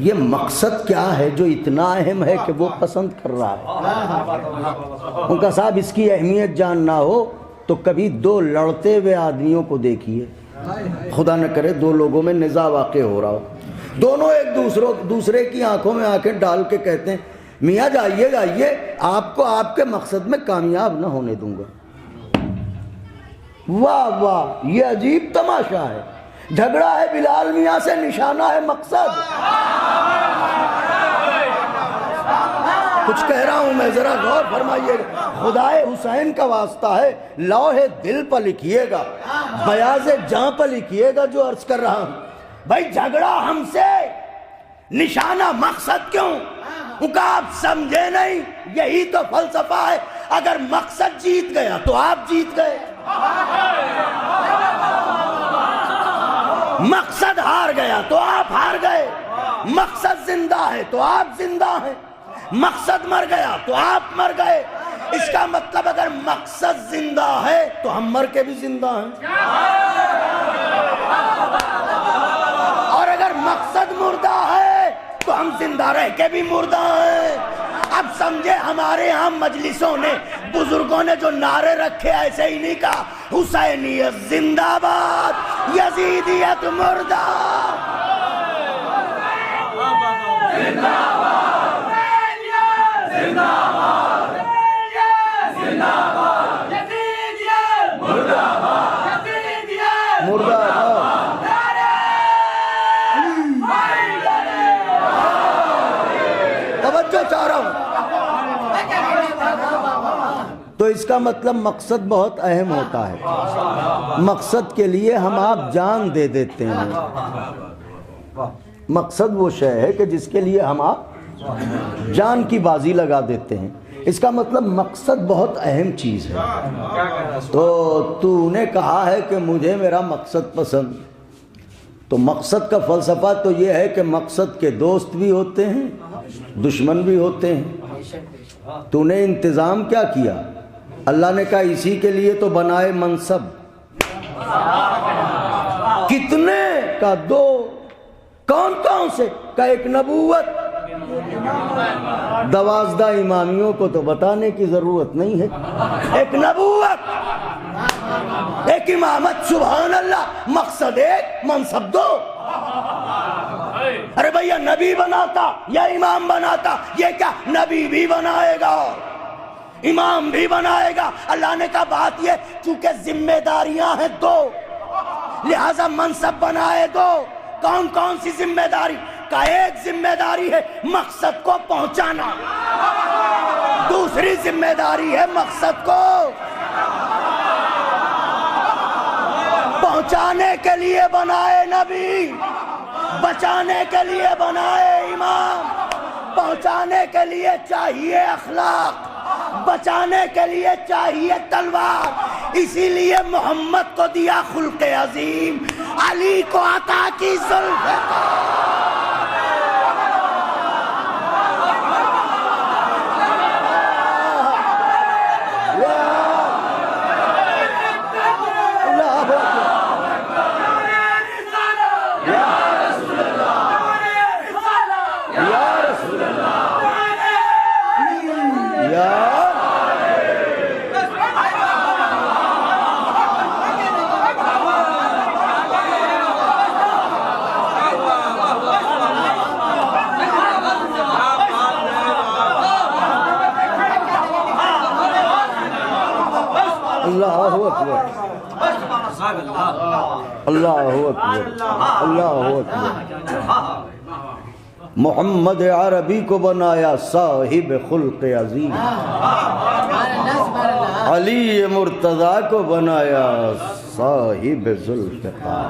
یہ مقصد کیا ہے جو اتنا اہم ہے کہ وہ پسند کر رہا ہے؟ ان کا صاحب اس کی اہمیت جاننا ہو تو کبھی دو لڑتے ہوئے آدمیوں کو دیکھیے، خدا نہ کرے دو لوگوں میں نزاع واقع ہو رہا ہو، دونوں ایک دوسرے کی آنکھوں میں آنکھیں ڈال کے کہتے ہیں میاں جائیے گائیے، آپ کو آپ کے مقصد میں کامیاب نہ ہونے دوں گا۔ واہ واہ، یہ عجیب تماشا ہے، جھگڑا ہے بلال میاں سے، نشانہ ہے مقصد۔ کچھ کہہ رہا ہوں میں، ذرا غور فرمائیے گا، خدائے حسین کا واسطہ ہے، لوح دل پر لکھیے گا، بیاض جاں پر لکھیے گا جو عرض کر رہا ہوں۔ بھائی جھگڑا ہم سے، نشانہ مقصد کیوں؟ ان کا آپ سمجھے نہیں، یہی تو فلسفہ ہے۔ اگر مقصد جیت گیا تو آپ جیت گئے، مقصد ہار گیا تو آپ ہار گئے، مقصد زندہ ہے تو آپ زندہ ہیں، مقصد مر گیا تو آپ مر گئے۔ اس کا مطلب اگر مقصد زندہ ہے تو ہم مر کے بھی زندہ ہیں، اور اگر مقصد مردہ ہے تو ہم زندہ رہ کے بھی مردہ ہیں۔ اب سمجھے ہمارے ہاں مجلسوں نے، بزرگوں نے جو نعرے رکھے ایسے ہی نہیں کہا حسینیت زندہ باد، یزیدیت مردہ، زندہ باد، زندہ باد، زندہ باد، یزیدیت مردہ باد، یزیدیت مردہ باد۔ توجہ چاہ رہا ہوں۔ تو اس کا مطلب مقصد بہت اہم ہوتا ہے، مقصد کے لیے ہم آپ جان دے دیتے ہیں۔ مقصد وہ شے ہے کہ جس کے لیے ہم آپ جان کی بازی لگا دیتے ہیں، اس کا مطلب مقصد بہت اہم چیز ہے۔ تو نے کہا ہے کہ مجھے میرا مقصد پسند، تو مقصد کا فلسفہ تو یہ ہے کہ مقصد کے دوست بھی ہوتے ہیں، دشمن بھی ہوتے ہیں۔ تو نے انتظام کیا کیا؟ اللہ نے کہا اسی کے لیے تو بنائے منصب، کتنے کا دو، کون کون سے کا؟ ایک نبوت، 12 امامیوں کو تو بتانے کی ضرورت نہیں ہے. ایک نبوت، ایک امامت، سبحان اللہ. مقصد ایک، منصب دو. ارے بھیا نبی بناتا یا امام بناتا؟ یہ کیا نبی بھی بنائے گا، امام بھی بنائے گا. اللہ نے کہا بات یہ چونکہ ذمہ داریاں ہیں دو، لہذا منصب بنائے دو. کون کون سی ذمہ داری؟ کا ایک ذمہ داری ہے مقصد کو پہنچانا، دوسری ذمہ داری ہے مقصد کو پہنچانے کے لیے بنائے نبی، بچانے کے لیے بنائے امام. پہنچانے کے لیے چاہیے اخلاق، بچانے کے لیے چاہیے تلوار. اسی لیے محمد کو دیا خلق عظیم، علی کو عطا کی ذوالفقار. اللہ اکبر، اللہ اکبر، اللہ اکبر. محمد عربی کو بنایا صاحب خلق عظیم، علی مرتضیٰ کو بنایا صاحب ذوالفقار.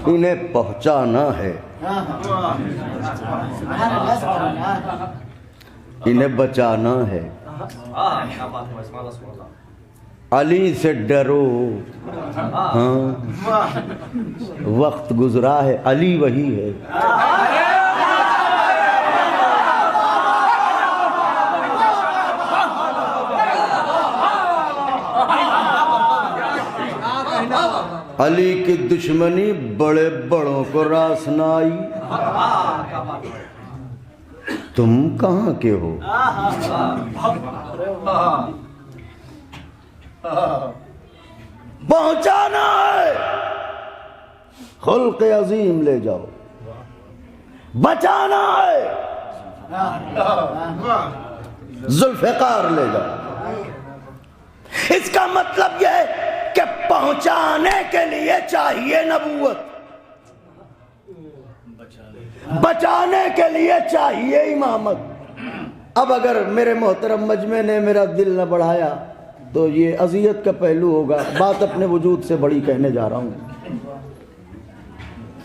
انہیں پہنچانا ہے، انہیں بچانا ہے. علی سے ڈرو. ہاں وقت گزرا ہے، علی وہی ہے. علی کی دشمنی بڑے بڑوں کو راس نہ آئی. تم کہاں کے ہو؟ پہنچانا ہے، خلق عظیم لے جاؤ. بچانا ہے، ذوالفقار لے جاؤ. اس کا مطلب یہ ہے کہ پہنچانے کے لیے چاہیے نبوت، بچانے کے لیے چاہیے امامت. اب اگر میرے محترم مجمع نے میرا دل نہ بڑھایا تو یہ اذیت کا پہلو ہوگا. بات اپنے وجود سے بڑی کہنے جا رہا ہوں.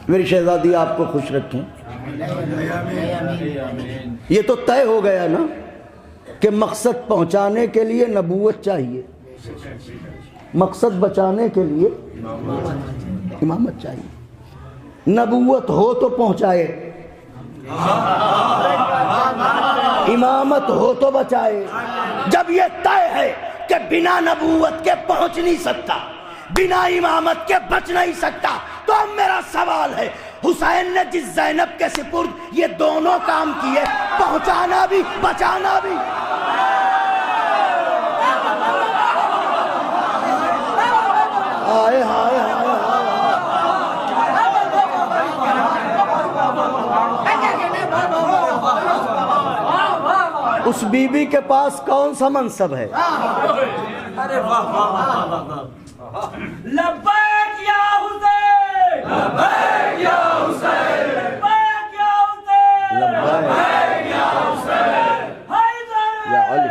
میری شہزادی آپ کو خوش رکھیں. یہ تو طے ہو گیا نا کہ مقصد پہنچانے کے لیے نبوت چاہیے، مقصد بچانے کے لیے امامت چاہیے. نبوت ہو تو پہنچائے، امامت ہو تو بچائے. جب یہ طے ہے کہ بنا نبوت کے پہنچ نہیں سکتا، بنا امامت کے بچ نہیں سکتا، تو اب میرا سوال ہے، حسین نے جس زینب کے سپرد یہ دونوں کام کیے، پہنچانا بھی بچانا بھی، ہائے ہائے ہائے. اس بی بی کے پاس کون سا منصب ہے؟ لبیک یا حسین، لبیک یا حسین، لبیک یا حسین، لبیک یا حسین، حیدر یا علی.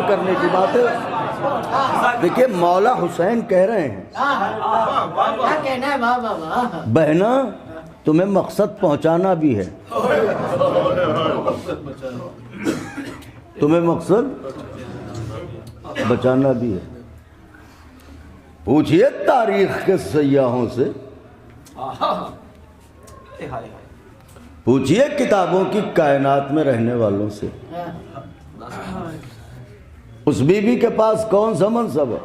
کرنے کی بات ہے. دیکھیں مولا حسین کہہ رہے ہیں بہنا تمہیں مقصد پہنچانا بھی ہے، تمہیں مقصد بچانا بھی ہے. پوچھئے تاریخ کے سیاحوں سے پوچھئے کتابوں کی کائنات میں رہنے والوں سے، اس بی بی کے پاس کون سا منصب ہے؟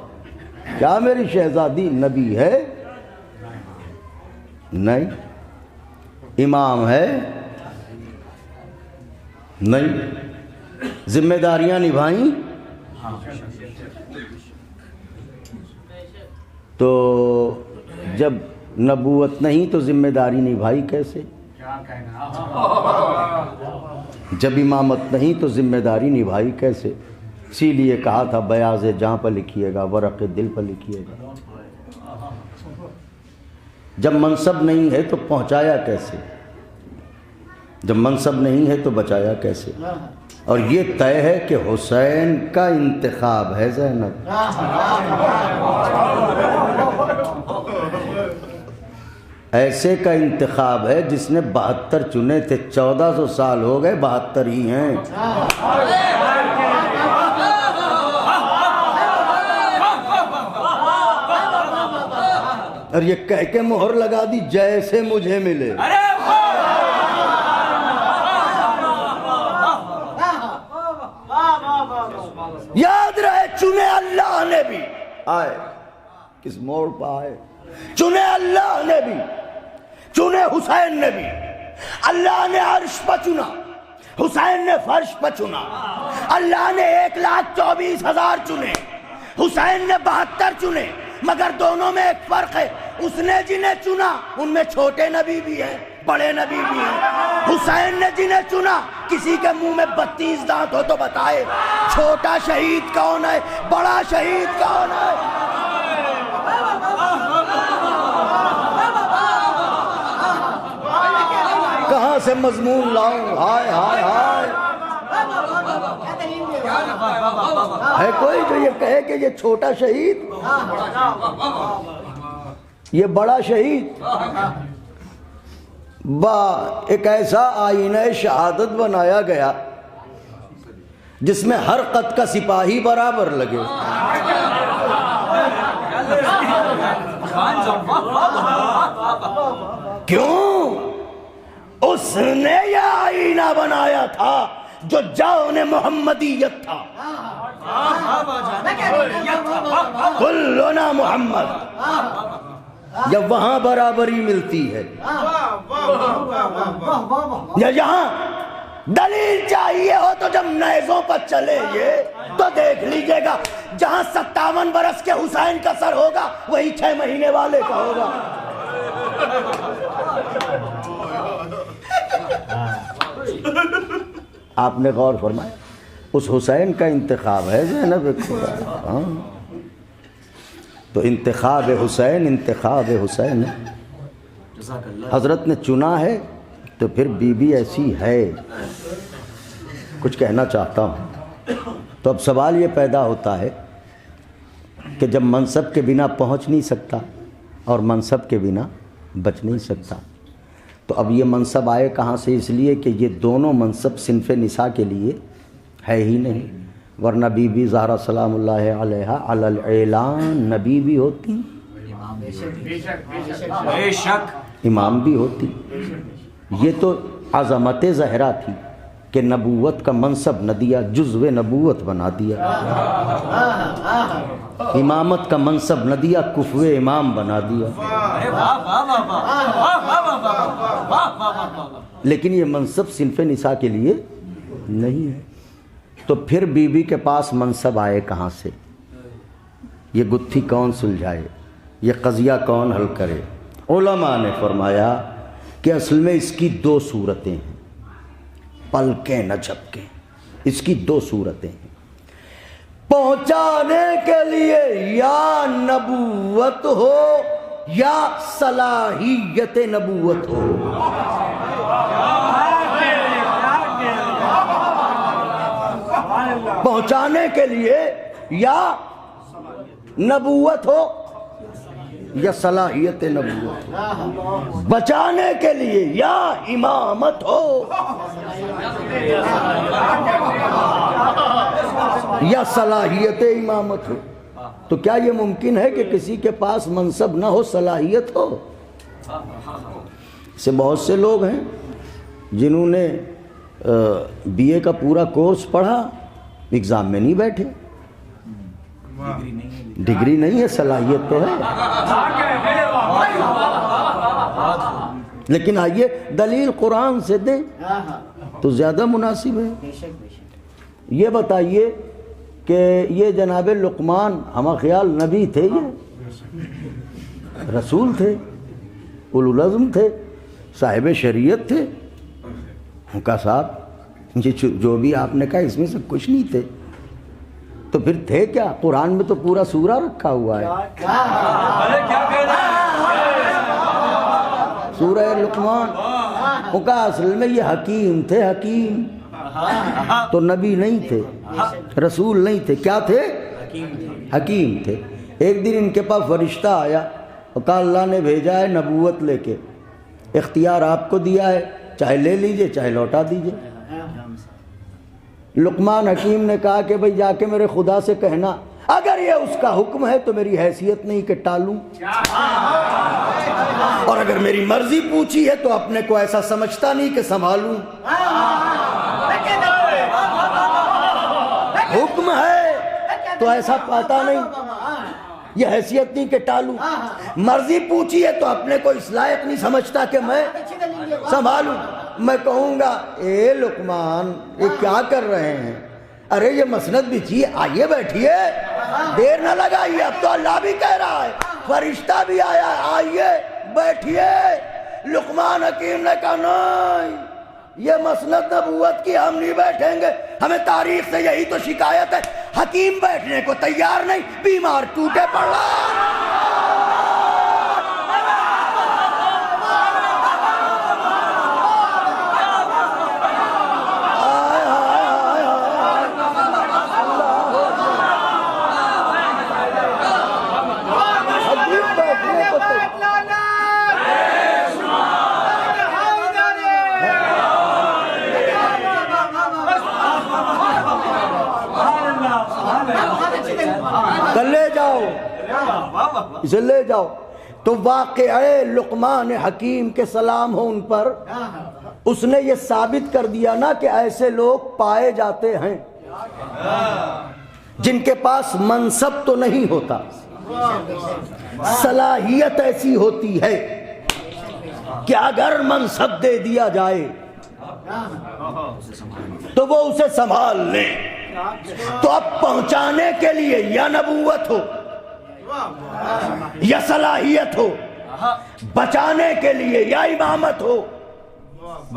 کیا میری شہزادی نبی ہے؟ نہیں۔ امام ہے؟ نہیں۔ ذمہ داریاں نبھائیں؟ تو جب نبوت نہیں تو ذمہ داری نبھائی کیسے؟ جب امامت نہیں تو ذمہ داری نبھائی کیسے؟ اسی لیے کہا تھا بیاض جاں پر لکھیے گا، ورق دل پر لکھیے گا۔ جب منصب نہیں ہے تو پہنچایا کیسے؟ جب منصب نہیں ہے تو بچایا کیسے؟ اور یہ طے ہے کہ حسین کا انتخاب ہے زینب۔ ایسے کا انتخاب ہے جس نے 72 چنے تھے، 1400 سال ہو گئے، 72 ہی ہیں۔ اور یہ کہہ کے مہر لگا دی جیسے مجھے ملے۔ یاد رہے چنے اللہ نے بھی، آئے کس موڑ پہ آئے، چنے اللہ نے بھی، چنے حسین نے بھی۔ اللہ نے عرش پہ چنا، حسین نے فرش پہ چنا۔ اللہ نے 1,24,000 چنے، حسین نے 72 چنے، مگر دونوں میں ایک فرق ہے، اس نے جنہیں چنا ان میں چھوٹے نبی بھی ہیں، بڑے نبی بھی ہیں۔ حسین نے جنہیں چنا، کسی کے منہ میں 32 دانت ہو تو بتائے چھوٹا شہید کون ہے، بڑا شہید کون ہے؟ کہاں سے مضمون لاؤں؟ ہائے ہائے ہائے، ہے کوئی جو یہ کہے کہ یہ چھوٹا شہید، یہ بڑا شہید؟ ایک ایسا آئینہ شہادت بنایا گیا جس میں ہر قد کا سپاہی برابر لگے۔ کیوں؟ اس نے یہ آئینہ بنایا تھا جو جان محمدیت تھا۔ کلنا محمد، جب وہاں برابری ملتی ہے، یا یہاں دلیل چاہیے ہو تو جب نیزوں پر چلے یہ تو دیکھ لیجئے گا، جہاں 57 برس کے حسین کا سر ہوگا وہی 6 مہینے والے کا ہوگا۔ آپ نے غور فرمایا، اس حسین کا انتخاب ہے زینب ہاں، تو انتخاب حسین، انتخاب حسین حضرت نے چنا ہے تو پھر بی بی ایسی ہے۔ کچھ کہنا چاہتا ہوں، تو اب سوال یہ پیدا ہوتا ہے کہ جب منصب کے بنا پہنچ نہیں سکتا اور منصب کے بنا بچ نہیں سکتا، تو اب یہ منصب آئے کہاں سے؟ اس لیے کہ یہ دونوں منصب صنف نساء کے لیے ہے ہی نہیں، ورنہ بی بی زہرا سلام اللہ علیہا علی الاعلان نبی بھی ہوتی، امام بھی ہوتی۔ یہ تو عظمت زہرا تھی کہ نبوت کا منصب نہ دیا، جزو نبوت بنا دیا، امامت کا منصب نہ دیا، کفو امام بنا دیا۔ لیکن یہ منصب صنف نساء کے لیے نہیں ہے، تو پھر بی بی کے پاس منصب آئے کہاں سے؟ یہ گتھی کون سلجھائے؟ یہ قضیہ کون حل کرے؟ علماء نے فرمایا کہ اصل میں اس کی 2 صورتیں ہیں، پلکیں نہ جھپکیں، اس کی 2 صورتیں ہیں۔ پہنچانے کے لیے یا نبوت ہو یا صلاحیت نبوت ہو۔ پہنچانے کے لیے یا نبوت ہو یا صلاحیت نبوت ہو، بچانے کے لیے یا امامت ہو یا صلاحیت امامت ہو۔ تو کیا یہ ممکن ہے کہ کسی کے پاس منصب نہ ہو، صلاحیت ہو؟ سے بہت سے لوگ ہیں جنہوں نے بی اے کا پورا کورس پڑھا ایگزام میں نہیں بیٹھے. ڈگری نہیں ہے، صلاحیت تو ہے. لیکن آئیے دلیل قرآن سے دیں تو زیادہ مناسب ہے. یہ بتائیے کہ یہ جناب لقمان ہمہ خیال نبی تھے، یہ رسول تھے، اولو العزم تھے، صاحب شریعت تھے. ان کا صاحب یہ جو بھی آپ نے کہا اس میں سے کچھ نہیں تھے. تو پھر تھے کیا؟ قرآن میں تو پورا سورہ رکھا ہوا ہے، سورہ لقمان. ان کا اصل میں یہ حکیم تھے، حکیم تو نبی نہیں تھے، رسول نہیں تھے. کیا تھے؟ حکیم تھے. ایک دن ان کے پاس فرشتہ آیا اور کہا اللہ نے بھیجا ہے نبوت لے کے، اختیار آپ کو دیا ہے، چاہے لے لیجئے چاہے لوٹا دیجئے. لقمان حکیم نے کہا کہ بھئی جا کے میرے خدا سے کہنا اگر یہ اس کا حکم ہے تو میری حیثیت نہیں کہ ٹالوں، اور اگر میری مرضی پوچھی ہے تو اپنے کو ایسا سمجھتا نہیں کہ سنبھالوں. حکم ہے تو ایسا پاتا نہیں، یہ حیثیت نہیں کہ ٹالوں. مرضی پوچھی ہے تو اپنے کو اس لائق نہیں سمجھتا کہ میں سنبھالوں. میں کہوں گا اے لقمان یہ کیا کر رہے ہیں؟ ارے یہ مسند بچھیے، آئیے بیٹھیے، دیر نہ لگائیے، اب تو اللہ بھی کہہ رہا ہے، فرشتہ بھی آیا ہے، آئیے بیٹھیے. لقمان حکیم نے کہا نہیں، یہ مسند نبوت کی ہم نہیں بیٹھیں گے، ہمیں تاریخ سے یہی تو شکایت ہے، حکیم بیٹھنے کو تیار نہیں، بیمار ٹوٹے پڑ رہا. اسے لے جاؤ. تو واقعہ لقمان حکیم کے سلام ہو ان پر، اس نے یہ ثابت کر دیا نا کہ ایسے لوگ پائے جاتے ہیں جن کے پاس منصب تو نہیں ہوتا، صلاحیت ایسی ہوتی ہے کہ اگر منصب دے دیا جائے تو وہ اسے سنبھال لیں. تو اب پہنچانے کے لیے یا نبوت ہو یا صلاحیت ہو، بچانے کے لیے یا امامت ہو.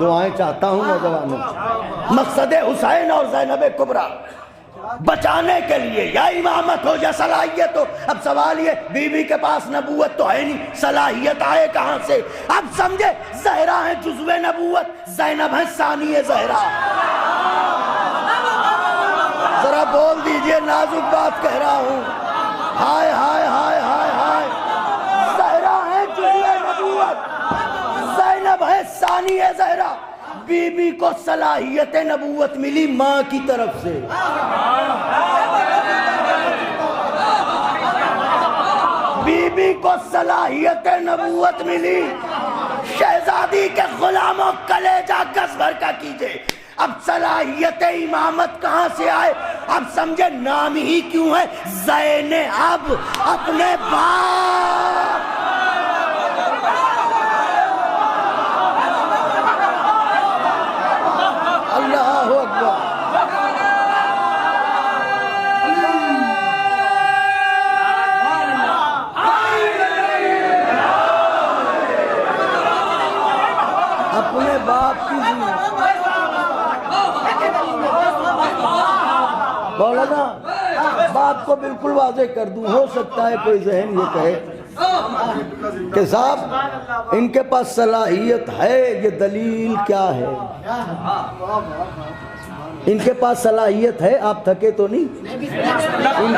دعائیں چاہتا ہوں نوجوانوں، مقصد حسین اور زینب کبریٰ بچانے کے لیے یا امامت ہو یا صلاحیت ہو. اب سوال یہ بی بی کے پاس نبوت تو ہے نہیں، صلاحیت آئے کہاں سے؟ اب سمجھے، زہرا ہے جزو نبوت، زینب ہے ثانی زہرا. ذرا بول دیجئے، نازک بات کہہ رہا ہوں. ہائے ہائے ہائے ہائے ہائے، زہرا ہے جزو نبوت، زینب ہے ثانی زہرا. بی بی کو صلاحیت نبوت ملی ماں کی طرف سے. بی بی کو صلاحیت نبوت ملی، شہزادی کے غلاموں کلیجہ گز بھر کا کیجئے. اب صلاحیت امامت کہاں سے آئے؟ اب سمجھے نام ہی کیوں ہے زینب، اپنے باپ. اللہ اکبر. اپنے باپ کی بولا نا، بات کو بالکل واضح کر دوں. ہو سکتا ہے کوئی ذہن یہ کہے کہ صاحب ان کے پاس صلاحیت ہے، یہ دلیل کیا ہے؟ ان کے پاس صلاحیت ہے، آپ تھکے تو نہیں؟ ان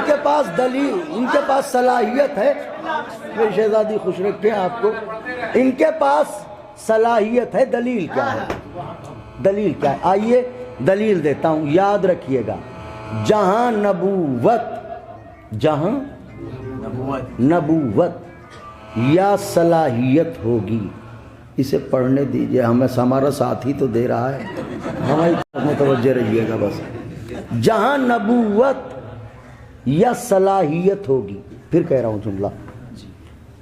کے پاس دلیل، ان کے پاس صلاحیت ہے. میری شہزادی خوش رکھیں آپ کو. ان کے پاس صلاحیت ہے، دلیل کیا ہے؟ دلیل کیا ہے؟ آئیے دلیل دیتا ہوں، یاد رکھیے گا. جہاں نبوت یا صلاحیت ہوگی. اسے پڑھنے دیجئے، ہمارا ساتھی تو دے رہا ہے، ہماری طرف متوجہ رہیے گا بس. جہاں نبوت یا صلاحیت ہوگی، پھر کہہ رہا ہوں جملہ،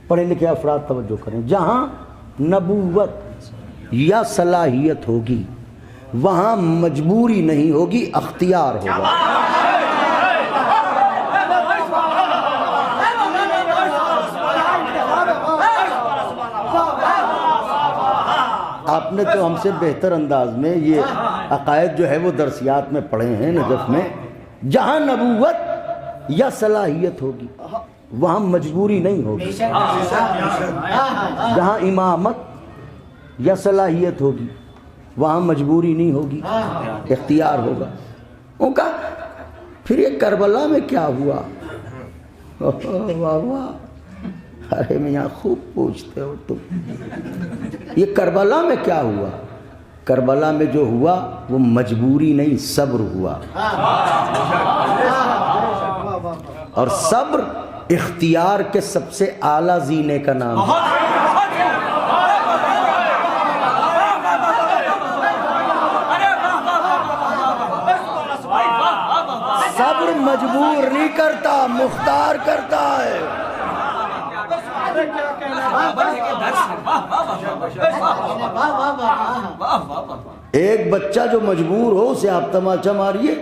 پڑھے لکھے افراد توجہ کریں، جہاں نبوت یا صلاحیت ہوگی وہاں مجبوری نہیں ہوگی، اختیار ہوگا. آپ نے تو ہم سے بہتر انداز میں یہ عقائد جو ہے وہ درسیات میں پڑھے ہیں نجف میں. جہاں نبوت یا صلاحیت ہوگی وہاں مجبوری نہیں ہوگی. جہاں امامت یا صلاحیت ہوگی وہاں مجبوری نہیں ہوگی، اختیار ہوگا. ان کا پھر یہ کربلا میں کیا ہوا؟ واہ واہ، ارے میاں خوب پوچھتے ہو تم. یہ کربلا میں کیا ہوا؟ کربلا میں جو ہوا وہ مجبوری نہیں، صبر ہوا. اور صبر اختیار کے سب سے اعلیٰ زینے کا نام ہے. صبر مجبور نہیں کرتا، مختار کرتا ہے. ایک بچہ جو مجبور ہو اسے آپ تماچا ماریے،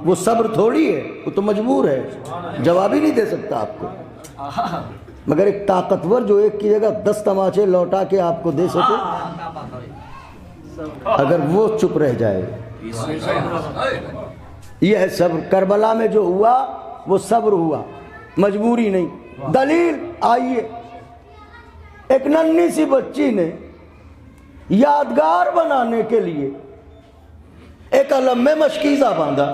وہ صبر تھوڑی ہے، وہ تو مجبور ہے، جواب ہی نہیں دے سکتا آپ کو. مگر ایک طاقتور جو ایک کی جگہ 10 تماچے لوٹا کے آپ کو دے سکے، اگر وہ چپ رہ جائے، یہ ہے صبر. کربلا میں جو ہوا وہ صبر ہوا، مجبوری نہیں. دلیل آئیے، ایک ننھی سی بچی نے یادگار بنانے کے لیے ایک علم میں مشکیزہ باندھا.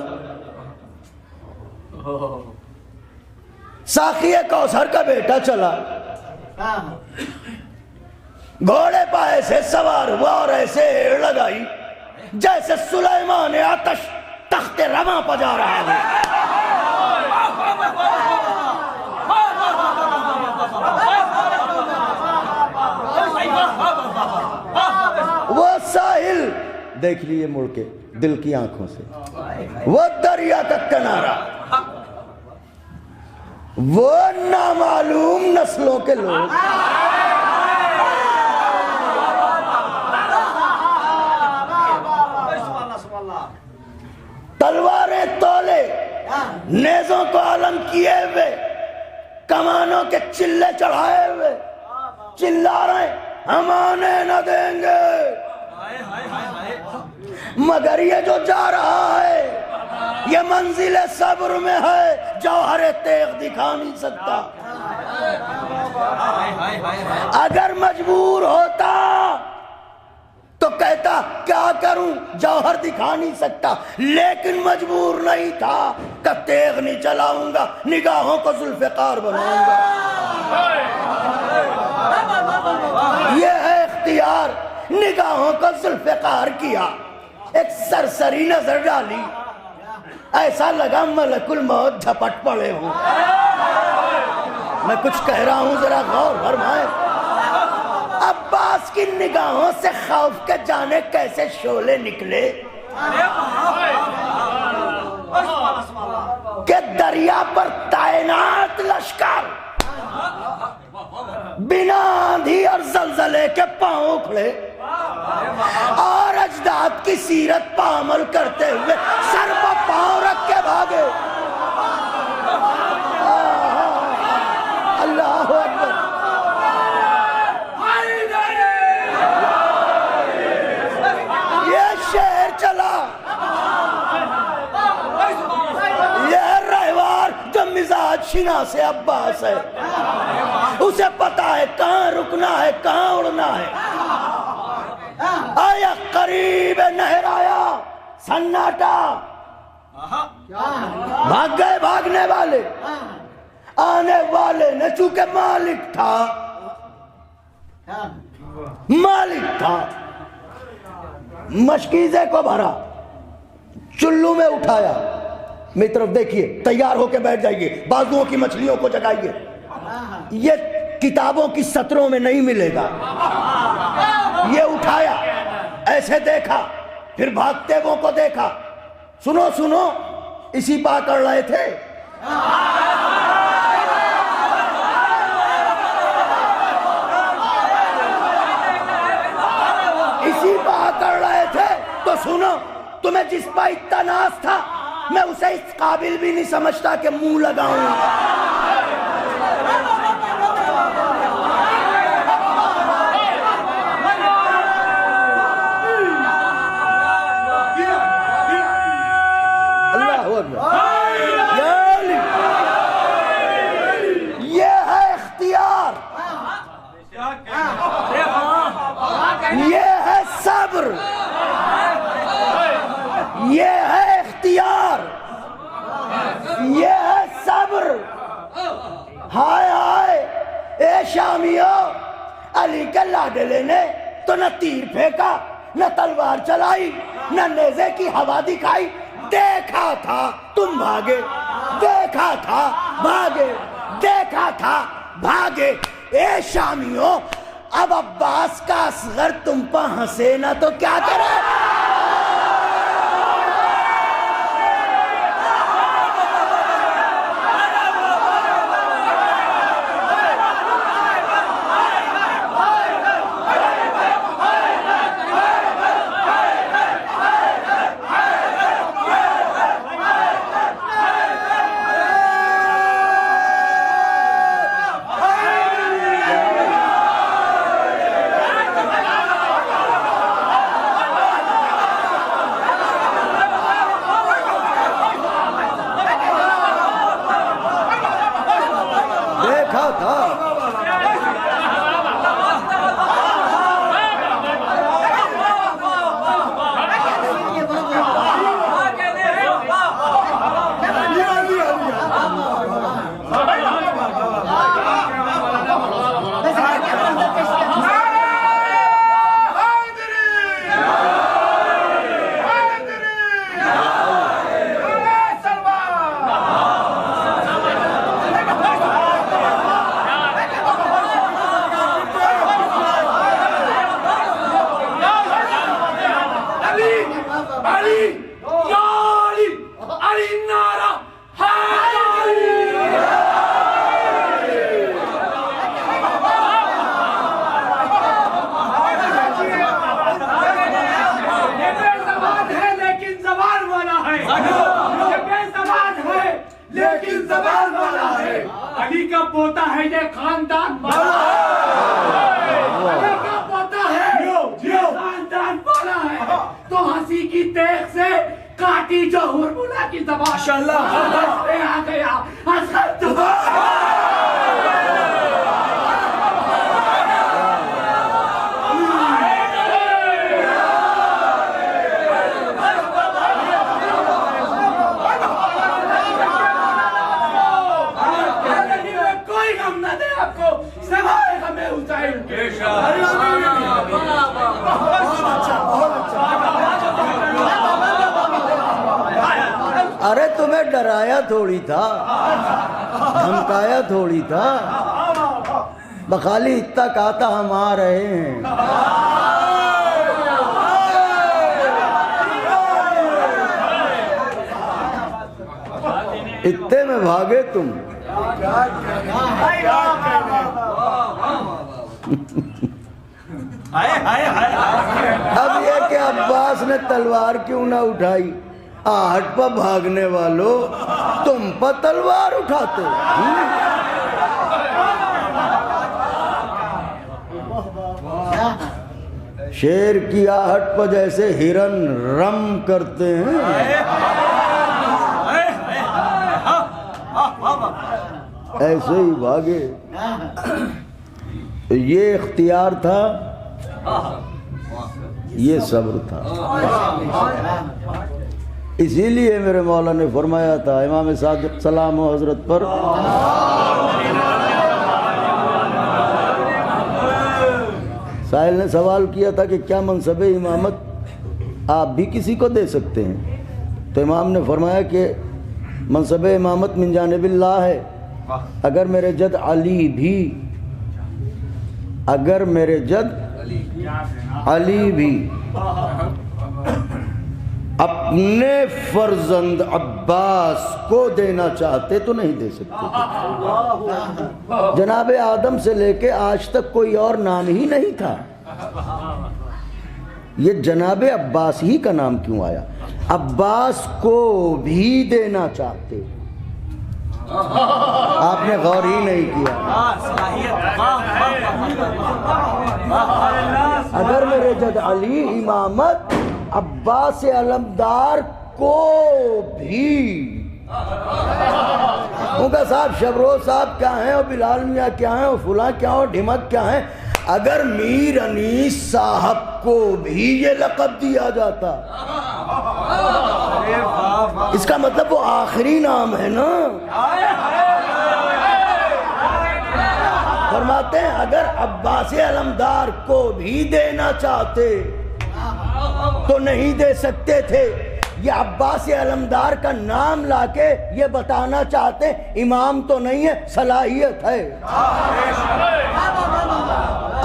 ساقی کوثر کا بیٹا چلا، گھوڑے پائے سے سوار ہوا اور ایسے ایڑ لگائی جیسے سلیمان آتش تخت رواں پجا رہا ہے. وہ ساحل دیکھ لیے مڑ کے دل کی آنکھوں سے، وہ دریا کا کنارہ، وہ نامعلوم نسلوں کے لوگ. تلواریں تولے، نیزوں کو علم کیے ہوئے، کمانوں کے چلے چڑھائے ہوئے چلا رہے ہم آنے نہ دیں گے. مگر یہ جو جا رہا ہے یہ منزل صبر میں ہے، جوہر تیغ دکھا نہیں سکتا. اگر مجبور ہوتا تو کہتا کیا کروں، جوہر دکھا نہیں سکتا. لیکن مجبور نہیں تھا کہ تیغ نہیں چلاؤں گا، نگاہوں کو ذوالفقار بناؤں گا. یہ ہے اختیار. نگاہوں کو ذوالفقار کیا، ایک سرسری نظر ڈالی، ایسا لگا ملک الموت جھپٹ پڑے ہوں. میں کچھ کہہ رہا ہوں، ذرا غور فرمائیں. عباس کی نگاہوں سے خوف کے جانے کیسے شعلے نکلے کہ دریا پر تعینات لشکر بنا آندھی اور زلزلے کے پاؤں اکھڑے اور اجداد کی سیرت پہ عمل کرتے ہوئے سر پہ پاؤں رکھ کے بھاگے. اللہ اکبر. یہ شہر چلا، یہ رہوار جو مزاج شناس عباس ہے، اسے پتا ہے کہاں رکنا ہے، کہاں اڑنا ہے. آیا قریب نہر آیا، سناٹا، بھاگ گئے بھاگنے والے. آنے والے نے چونکہ مالک تھا مشکیزے کو بھرا، چلو میں اٹھایا. میری طرف دیکھیے، تیار ہو کے بیٹھ جائیے، بازوؤں کی مچھلیوں کو جگائیے. یہ کتابوں کی سطروں میں نہیں ملے گا۔ یہ اٹھایا، ایسے دیکھا، پھر بھاگتے وہ کو دیکھا، سنو سنو، اسی پا کر رہے تھے، اسی پا کر رہے تھے، تو سنو، تمہیں جس پا اتنا ناز تھا میں اسے اس قابل بھی نہیں سمجھتا کہ منہ لگاؤں۔ اللہ اکبر۔ یہ ہے اختیار، یہ ہے صبر، یہ ہے اختیار، یہ ہے صبر۔ ہائے ہائے اے شامیوں، علی کے لاڈلے نے تو نہ تیر پھینکا، نہ تلوار چلائی، نہ نیزے کی ہوا دکھائی، دیکھا تھا تم بھاگے، دیکھا تھا بھاگے، دیکھا تھا بھاگے۔ اے شامیوں، اب عباس کا اصغر تم پہ ہنسے نہ تو کیا کرے؟ علی کا پوتا ہے یہ خاندان والا ہے، تو ہنسی کی تیغ سے کاٹی جو ہرملا کی زبان، ماشاءاللہ میں آ گیا حسن ارے تمہیں ڈرایا تھوڑی تھا، دھمکایا تھوڑی تھا، بخالی اتنا کہا تھا ہم آ رہے ہیں۔ اتنے میں بھاگے تم۔ اب یہ کہ عباس نے تلوار کیوں نہ اٹھائی؟ آہٹ پر بھاگنے والوں، تم پر تلوار اٹھاتے۔ شیر کی آہٹ پر جیسے ہرن رم کرتے ہیں، ایسے ہی بھاگے۔ یہ اختیار تھا، یہ صبر تھا۔ اسی لیے میرے مولا نے فرمایا تھا، امام صادق سلام و حضرت پر، سائل نے سوال کیا تھا کہ کیا منصب امامت آپ بھی کسی کو دے سکتے ہیں؟ تو امام نے فرمایا کہ منصب امامت من جانب اللہ ہے، اگر میرے جد علی بھی اگر میرے جد علی بھی اپنے فرزند عباس کو دینا چاہتے تو نہیں دے سکتے. جناب آدم سے لے کے آج تک کوئی اور نام ہی نہیں تھا. یہ جناب عباس ہی کا نام کیوں آیا؟ عباس کو بھی دینا چاہتے. آپ نے غور ہی نہیں کیا. اگر میرے جد علی امامت عباس علمدار کو بھی. ان کا صاحب شبروز صاحب کیا ہیں اور بلال میاں کیا ہیں اور فلاں کیا اور ڈھمک کیا ہیں. اگر میر انیس صاحب کو بھی یہ لقب دیا جاتا اس کا مطلب وہ آخری نام ہے نا. فرماتے ہیں اگر عباس علمدار کو بھی دینا چاہتے تو نہیں دے سکتے تھے. یہ عباس علمدار کا نام لا کے یہ بتانا چاہتے امام تو نہیں ہے صلاحیت ہے.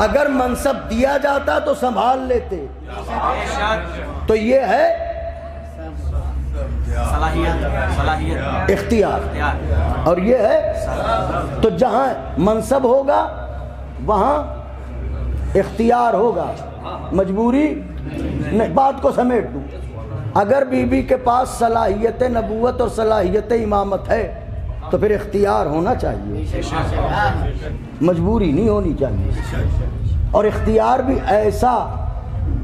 اگر منصب دیا جاتا تو سنبھال لیتے. تو یہ ہے صلاحیت اختیار اور یہ ہے. تو جہاں منصب ہوگا وہاں اختیار ہوگا. مجبوری نہیں. بات کو سمیٹ دوں. اگر بی بی کے پاس صلاحیت نبوت اور صلاحیت امامت ہے تو پھر اختیار ہونا چاہیے, مجبوری نہیں ہونی چاہیے. اور اختیار بھی ایسا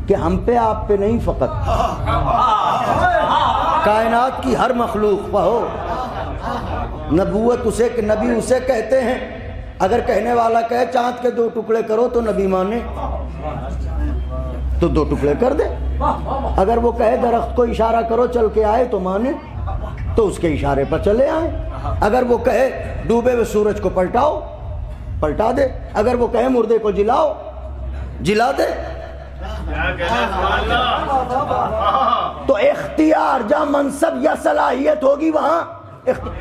کہ ہم پہ آپ پہ نہیں, فقط کائنات کی ہر مخلوق پہ ہو. نبوت اسے کہ نبی اسے کہتے ہیں. اگر کہنے والا کہے چاند کے 2 ٹکڑے کرو تو نبی مانے تو 2 ٹکڑے کر دے. اگر وہ کہے درخت کو اشارہ کرو چل کے آئے تو مانے تو اس کے اشارے پر چلے آئے. اگر وہ کہے ڈوبے ہوئے سورج کو پلٹاؤ پلٹا دے. اگر وہ کہے مردے کو جلاؤ جلا دے. تو اختیار جہاں منصب یا صلاحیت ہوگی وہاں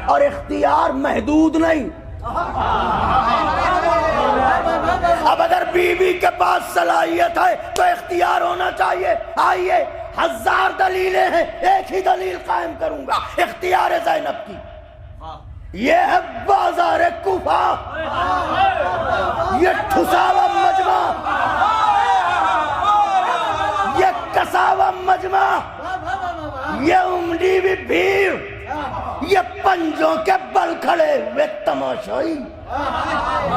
اور اختیار محدود نہیں. اب اگر بی بی کے پاس صلاحیت ہے تو اختیار ہونا چاہیے. آئیے 1000 دلیلیں ہیں, ایک ہی دلیل قائم کروں گا اختیار زینب کی. یہ ہے بازار کوفہ, یہ ٹھساوا مجمع, یہ کساوا مجمع, یہ امڈی بھی بھیڑ, یہ پنجوں کے بل کھڑے ہوئے تماشائی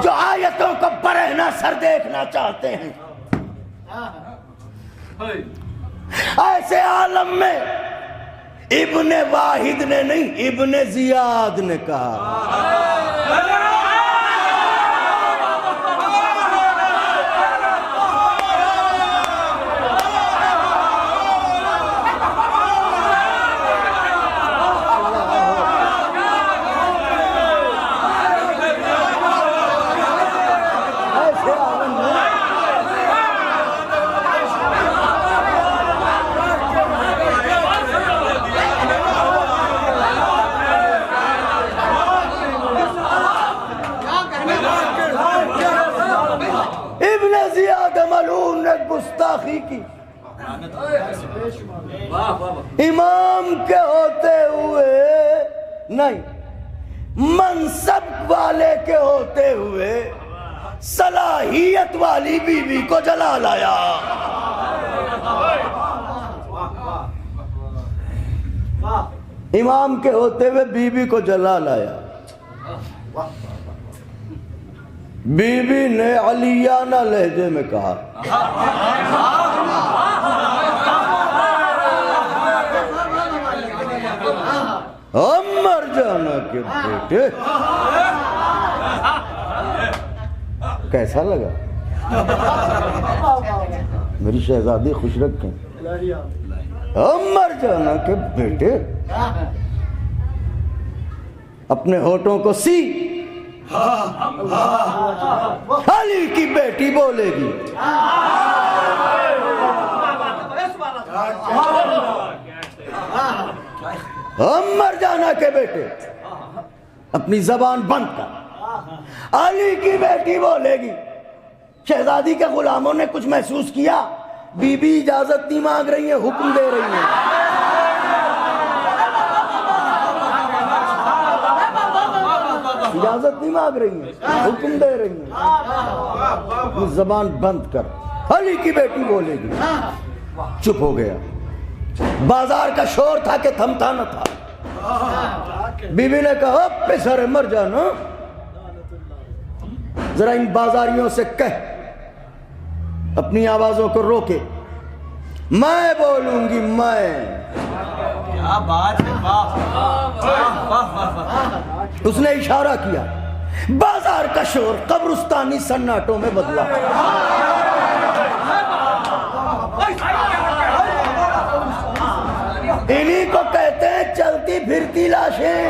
جو آیتوں کو برہنہ سر دیکھنا چاہتے ہیں. ایسے عالم میں ابن واحد نے نہیں ابن زیاد نے کہا گستاخی کی. امام کے ہوتے ہوئے نہیں, منصب والے کے ہوتے ہوئے صلاحیت والی بی بی کو جلا لایا. امام کے ہوتے ہوئے بی بی کو جلا لایا. بی بی نے علیانہ لہجے میں کہا عمر جانا کے بیٹے. کیسا لگا؟ میری شہزادی خوش رکھیں. عمر جانا کے بیٹے اپنے ہونٹوں کو سی. علی کی بیٹی بولے گی. عمر جانا کے بیٹے اپنی زبان بند کر. علی کی بیٹی بولے گی. شہزادی کے غلاموں نے کچھ محسوس کیا؟ بی بی اجازت نہیں مانگ رہی ہیں، حکم دے رہی ہیں۔ اجازت نہیں مانگ رہی ہیں، حکم دے رہی ہیں۔ زبان بند کر، علی کی بیٹی بولے گی۔ چپ ہو گیا۔ بازار کا شور تھا کہ تھمتا نہ تھا۔ بی بی نے کہا پسر مر جانا، ذرا ان بازاریوں سے کہہ اپنی آوازوں کو روکے، میں بولوں گی میں۔ کیا بات ہے، واہ واہ واہ واہ۔ اس نے اشارہ کیا، بازار کا شور قبرستانی سناٹوں میں بدلا۔ انہی کو کہتے ہیں چلتی پھرتی لاشیں۔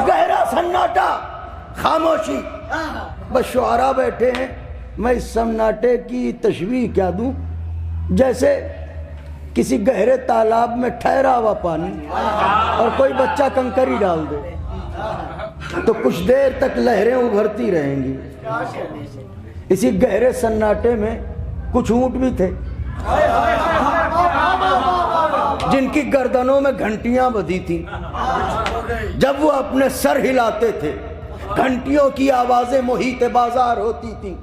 گہرا سناٹا، خاموشی، بس شعراء بیٹھے ہیں۔ میں اس سناٹے کی تشبیہ کیا دوں؟ جیسے کسی گہرے تالاب میں ٹھہرا ہوا پانی اور کوئی بچہ کنکری ڈال دے تو کچھ دیر تک لہریں ابھرتی رہیں گی۔ اسی گہرے سناٹے میں کچھ اونٹ بھی تھے جن کی گردنوں میں گھنٹیاں بدھی تھیں۔ جب وہ اپنے سر ہلاتے تھے گھنٹیوں کی آوازیں محیط بازار ہوتی تھیں۔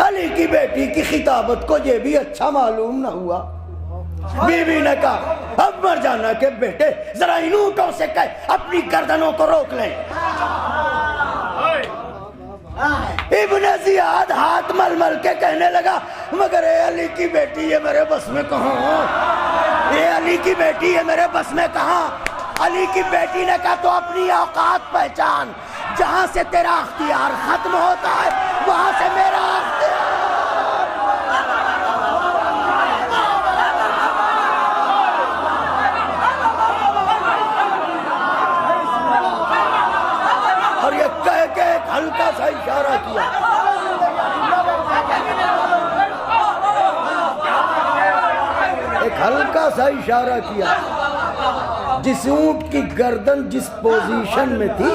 علی کی بیٹی کی خطابت کو یہ بھی اچھا معلوم نہ ہوا۔ بی بی نے کہا اب مر جانا کے بیٹے ذرا ان اونٹوں سے کہہ اپنی گردنوں کو روک لیں۔ ابن زیاد ہاتھ مل مل کے کہنے لگا مگر اے علی کی بیٹی یہ میرے بس میں کہاں، اے علی کی بیٹی یہ میرے بس میں کہاں۔ علی کی بیٹی نے کہا تو اپنی اوقات پہچان، جہاں سے تیرا اختیار ختم ہوتا ہے وہاں سے میرا اختیار۔ اور یہ کہہ کے ایک ہلکا سا اشارہ کیا۔ ایک ہلکا سا اشارہ کیا۔ جس اونٹ کی گردن جس پوزیشن میں تھی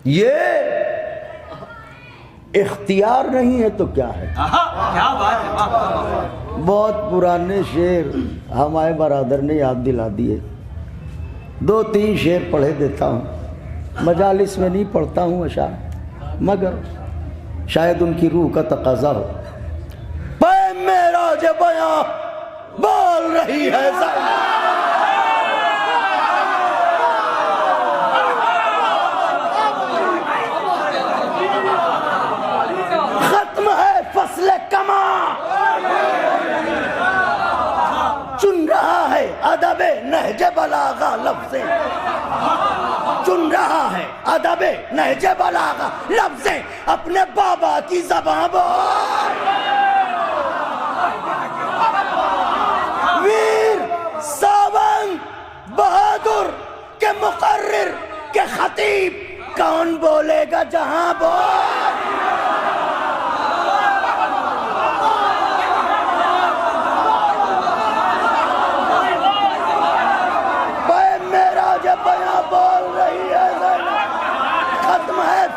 یہ اختیار نہیں ہے تو کیا ہے؟ کیا بات ہے، بہت پرانے شعر ہمارے برادر نے یاد دلا دیے۔ 2-3 شعر پڑھے دیتا ہوں، مجالس میں نہیں پڑھتا ہوں اشعار، مگر شاید ان کی روح کا تقاضا ہو۔ پے معراج بیاں بول رہی ہے زینب، ختم ہے فصل کماں، چن رہا ہے ادب نہج بلاغہ لفظیں، چن رہا ہے ادب نہج بلاغہ لفظیں، اپنے بابا کی زباں بول۔ ویر ساونت بہادر کے مقرر کے خطیب کون بولے گا جہاں بول۔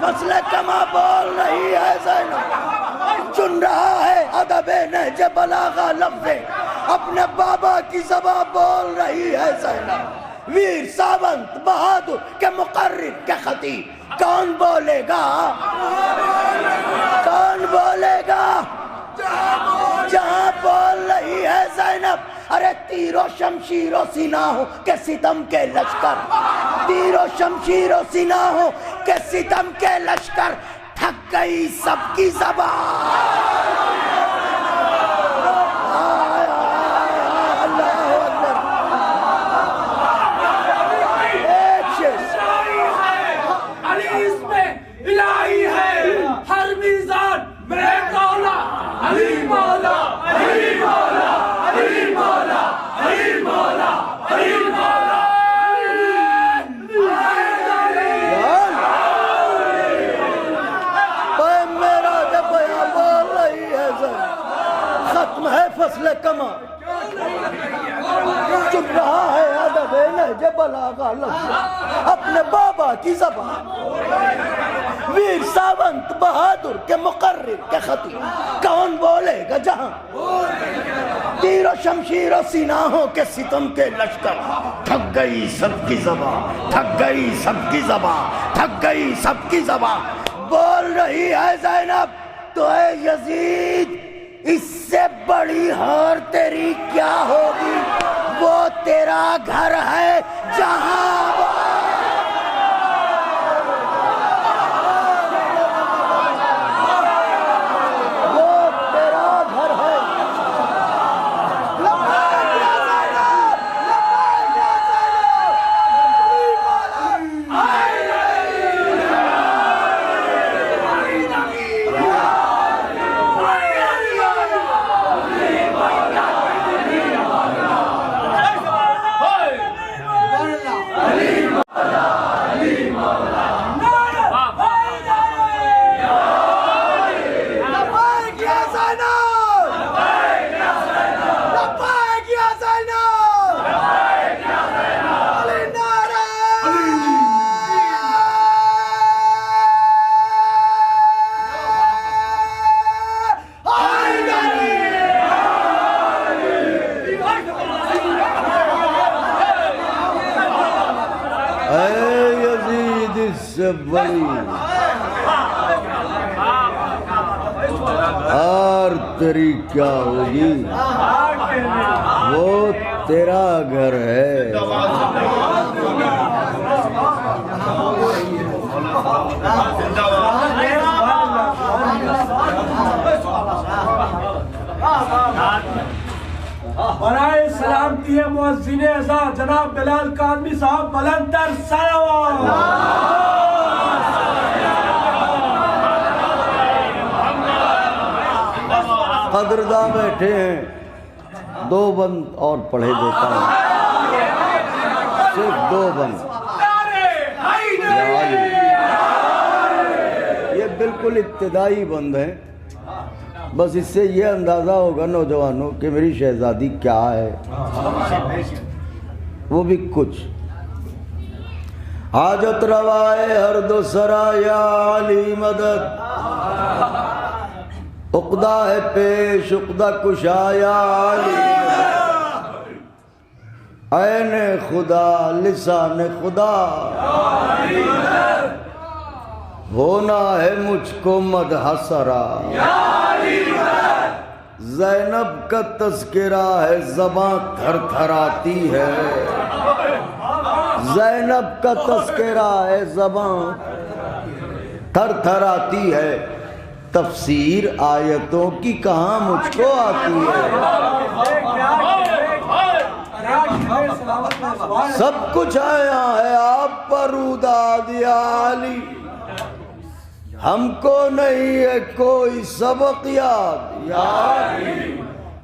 فصل کما بول رہی ہے زینب، چن رہا ہے ادب نہج بلاغہ لفظیں، اپنے بابا کی زبان بول رہی ہے زینب۔ ویر ساونت بہادر کے مقرر کے خطیب کون بولے گا، کون بولے گا جہاں بول رہی ہے زینب۔ ارے تیر و شمشیر و سیناہوں کے ستم کے لشکر، تیر و شمشیر و سیناہوں کے ستم کے لشکر، تھک گئی سب کی زبان۔ کما چپ رہا ہے ادب لہجہ بلاغہ لفظ اپنے بابا کی زبان ویر ساونت بہادر کے مقرر کے خطیب کون بولے گا جہاں تیر و شمشیر و سیناہوں کے ستم کے لشکر تھک گئی سب کی زبان تھک گئی سب کی زبان تھک گئی سب کی زبان بول رہی ہے زینب تو اے یزید اس سے بڑی ہار تیری کیا ہوگی وہ تیرا گھر ہے جہاں وہ تیرا گھر ہے بڑی ہار تیری کیا ہوگی وہ تیرا گھر ہے برائے سلامتی مؤذن اذان جناب بلال کاظمی صاحب بلندر صلوات قدرداں بیٹھے ہیں دو بند اور پڑھے دیتا ہوں صرف دو بند یہ بالکل ابتدائی بند ہیں بس اس سے یہ اندازہ ہوگا نوجوانوں کہ میری شہزادی کیا ہے وہ بھی کچھ حاجت روائے ہر دو سرا یا علی مدد عقدہ ہے پیش عقدہ کشا یا علی مدد عین خدا لسان خدا ہونا ہے مجھ کو مدح سرا زینب کا تذکرہ ہے زباں تھر تھراتی ہے زینب کا تذکرہ ہے زباں تھر تھراتی ہے تفسیر آیتوں کی کہاں مجھ کو آتی ہے سب کچھ آیا ہے آپ پر اداد یا علی ہم کو نہیں ہے کوئی سبق یاد یا علی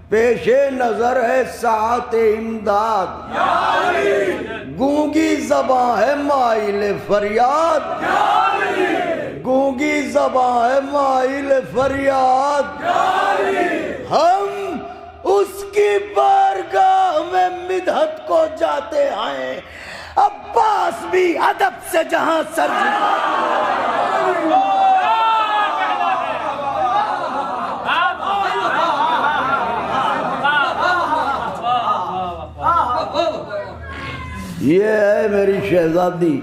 پیش نظر ہے ساعت امداد یا علی گونگی زباں ہے مائل فریاد یا علی گونگی زباں ہے مائل فریاد یا علی ہم اس کی بارگاہ میں مدحت کو جاتے ہیں عباس بھی ادب سے جہاں سر یہ ہے میری شہزادی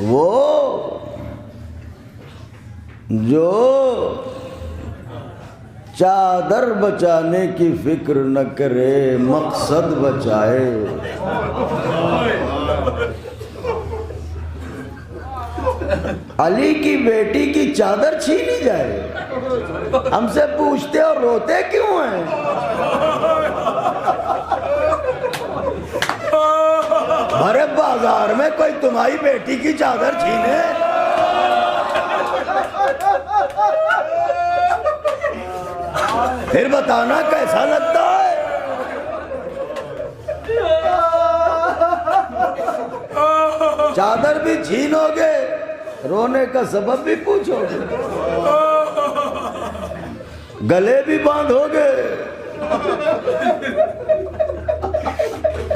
وہ جو چادر بچانے کی فکر نہ کرے مقصد بچائے علی کی بیٹی کی چادر چھینی جائے ہم سے پوچھتے اور روتے کیوں ہیں بھرے بازار میں کوئی تمہاری بیٹی کی چادر چھینے پھر بتانا کیسا لگتا ہے چادر بھی چھینو گے رونے کا سبب بھی پوچھو گے گلے بھی باندھو گے،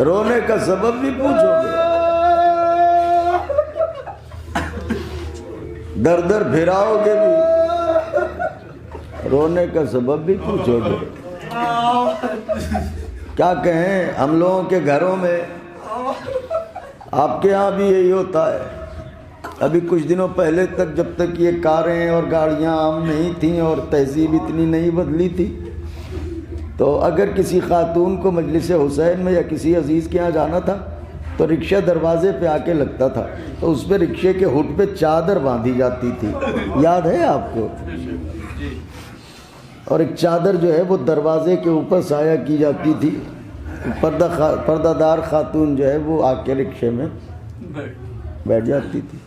رونے کا سبب بھی پوچھو گے، در در پھراؤ گے بھی، رونے کا سبب بھی پوچھو گے۔ کیا کہیں، ہم لوگوں کے گھروں میں، آپ کے ہاں بھی یہی ہوتا ہے۔ ابھی کچھ دنوں پہلے تک جب تک یہ کاریں اور گاڑیاں عام نہیں تھیں اور تہذیب اتنی نہیں بدلی تھی، تو اگر کسی خاتون کو مجلس حسین میں یا کسی عزیز کے ہاں جانا تھا تو رکشہ دروازے پہ آ کے لگتا تھا، تو اس پہ رکشے کے ہوٹ پہ چادر باندھی جاتی تھی، یاد ہے آپ کو؟ اور ایک چادر جو ہے وہ دروازے کے اوپر سایہ کی جاتی تھی، پردہ دار خاتون جو ہے وہ آ کے رکشے میں بیٹھ جاتی تھی۔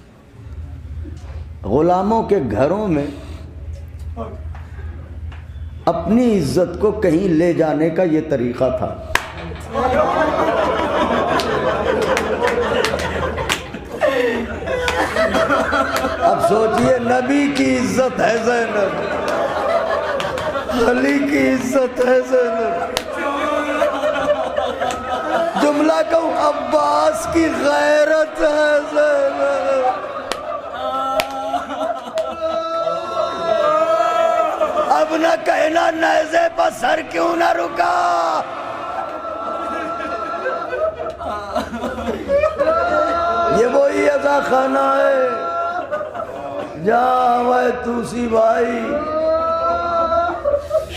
غلاموں کے گھروں میں اپنی عزت کو کہیں لے جانے کا یہ طریقہ تھا۔ اب سوچئے، نبی کی عزت ہے زینب، علی کی عزت ہے زینب، جملہ کہوں عباس کی غیرت ہے زینب۔ اب نہ کہنا نیزے پر سر کیوں نہ رکا، یہ وہی عزا خانہ ہے جہاں ہمارے توسی بھائی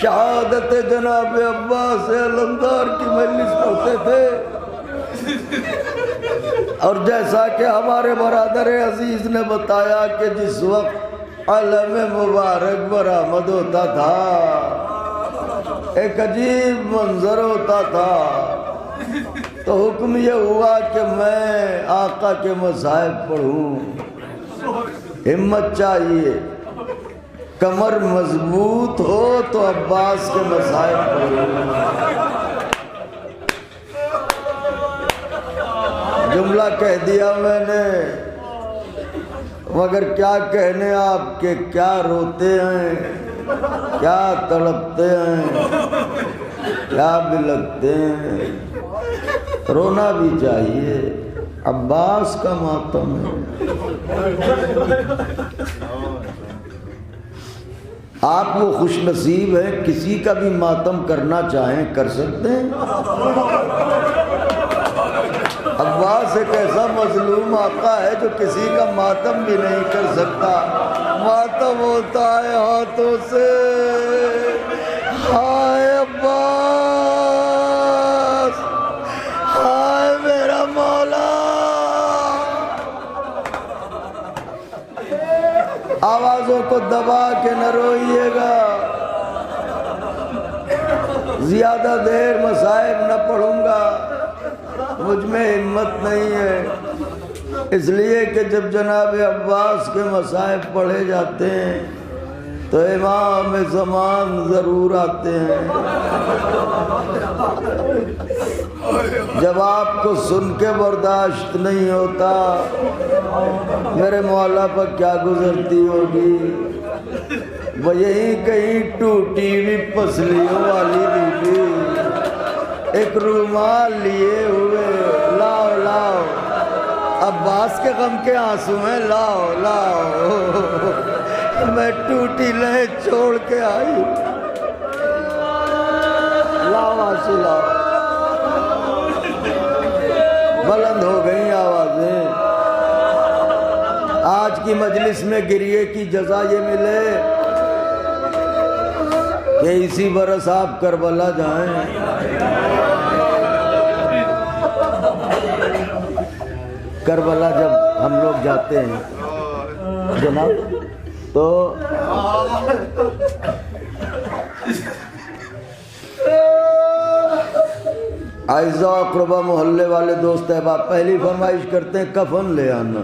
شہادت جناب عباس علمدار کی مجلس پڑھتے تھے، اور جیسا کہ ہمارے برادر عزیز نے بتایا کہ جس وقت علم مبارک برآمد ہوتا تھا ایک عجیب منظر ہوتا تھا، تو حکم یہ ہوا کہ میں آقا کے مصائب پڑھوں، ہمت چاہیے، کمر مضبوط ہو تو عباس کے مصائب پڑھوں۔ جملہ کہہ دیا میں نے، مگر کیا کہنے آپ کے، کیا روتے ہیں، کیا تڑپتے ہیں، کیا بلکتے ہیں۔ رونا بھی چاہیے، عباس کا ماتم ہے۔ آپ وہ خوش نصیب ہیں، کسی کا بھی ماتم کرنا چاہیں کر سکتے ہیں۔ عباس ایک ایسا مظلوم آقا ہے جو کسی کا ماتم بھی نہیں کر سکتا، ماتم ہوتا ہے ہاتھوں سے۔ ہائے عباس، ہائے میرا مولا، آوازوں کو دبا کے نہ روئیے گا، زیادہ دیر مصائب نہ پڑھوں گا، مجھ میں ہمت نہیں ہے، اس لیے کہ جب جناب عباس کے مصائب پڑھے جاتے ہیں تو امام زمان ضرور آتے ہیں۔ جب آپ کو سن کے برداشت نہیں ہوتا، میرے مولا پر کیا گزرتی ہوگی، وہ یہی کہیں ٹوٹی ہوئی پسلیوں والی بی بی ایک رومال لیے ہوئے، لاؤ لاؤ، عباس کے غم کے آنسو ہیں، لاؤ لاؤ، میں ٹوٹی لہے چھوڑ کے آئی، لاؤ آنسو لاؤ۔ بلند ہو گئی آوازیں۔ آج کی مجلس میں گریے کی جزا یہ ملے کہ اسی برس آپ کربلا جائیں۔ کربلا جب ہم لوگ جاتے ہیں جناب تو اعزاء اقربا محلے والے دوست احباب پہلی فرمائش کرتے ہیں کفن لے آنا،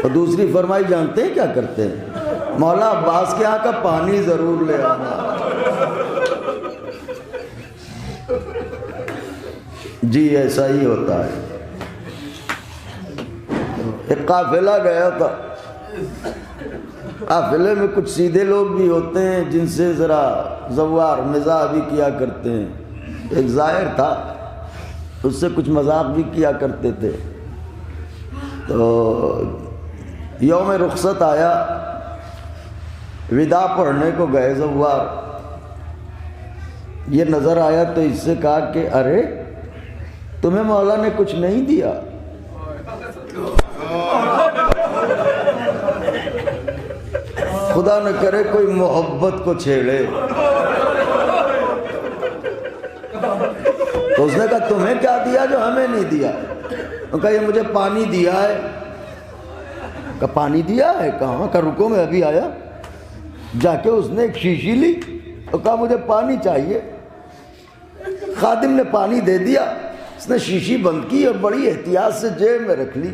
اور دوسری فرمائش جانتے ہیں کیا کرتے ہیں، مولا عباس کے یہاں کا پانی ضرور لے آنا۔ جی ایسا ہی ہوتا ہے۔ ایک قافلہ گیا تھا قافلے میں کچھ سیدھے لوگ بھی ہوتے ہیں جن سے ذرا زوار مزاح بھی کیا کرتے ہیں. ایک ظاہر تھا، اس سے کچھ مذاق بھی کیا کرتے تھے. تو یوم رخصت آیا، وداع پڑھنے کو گئے زوار. یہ نظر آیا تو اس سے کہا کہ ارے تمہیں مولا نے کچھ نہیں دیا؟ خدا نہ کرے کوئی محبت کو چھیڑے. تو اس نے کہا تمہیں کیا دیا جو ہمیں نہیں دیا؟ وہ کہا یہ مجھے پانی دیا ہے. کہا پانی دیا ہے؟ کہاں؟ کہا رکو میں ابھی آیا. جا کے اس نے ایک شیشی لی اور کہا مجھے پانی چاہیے. خادم نے پانی دے دیا، اس نے شیشی بند کی اور بڑی احتیاط سے جیب میں رکھ لی.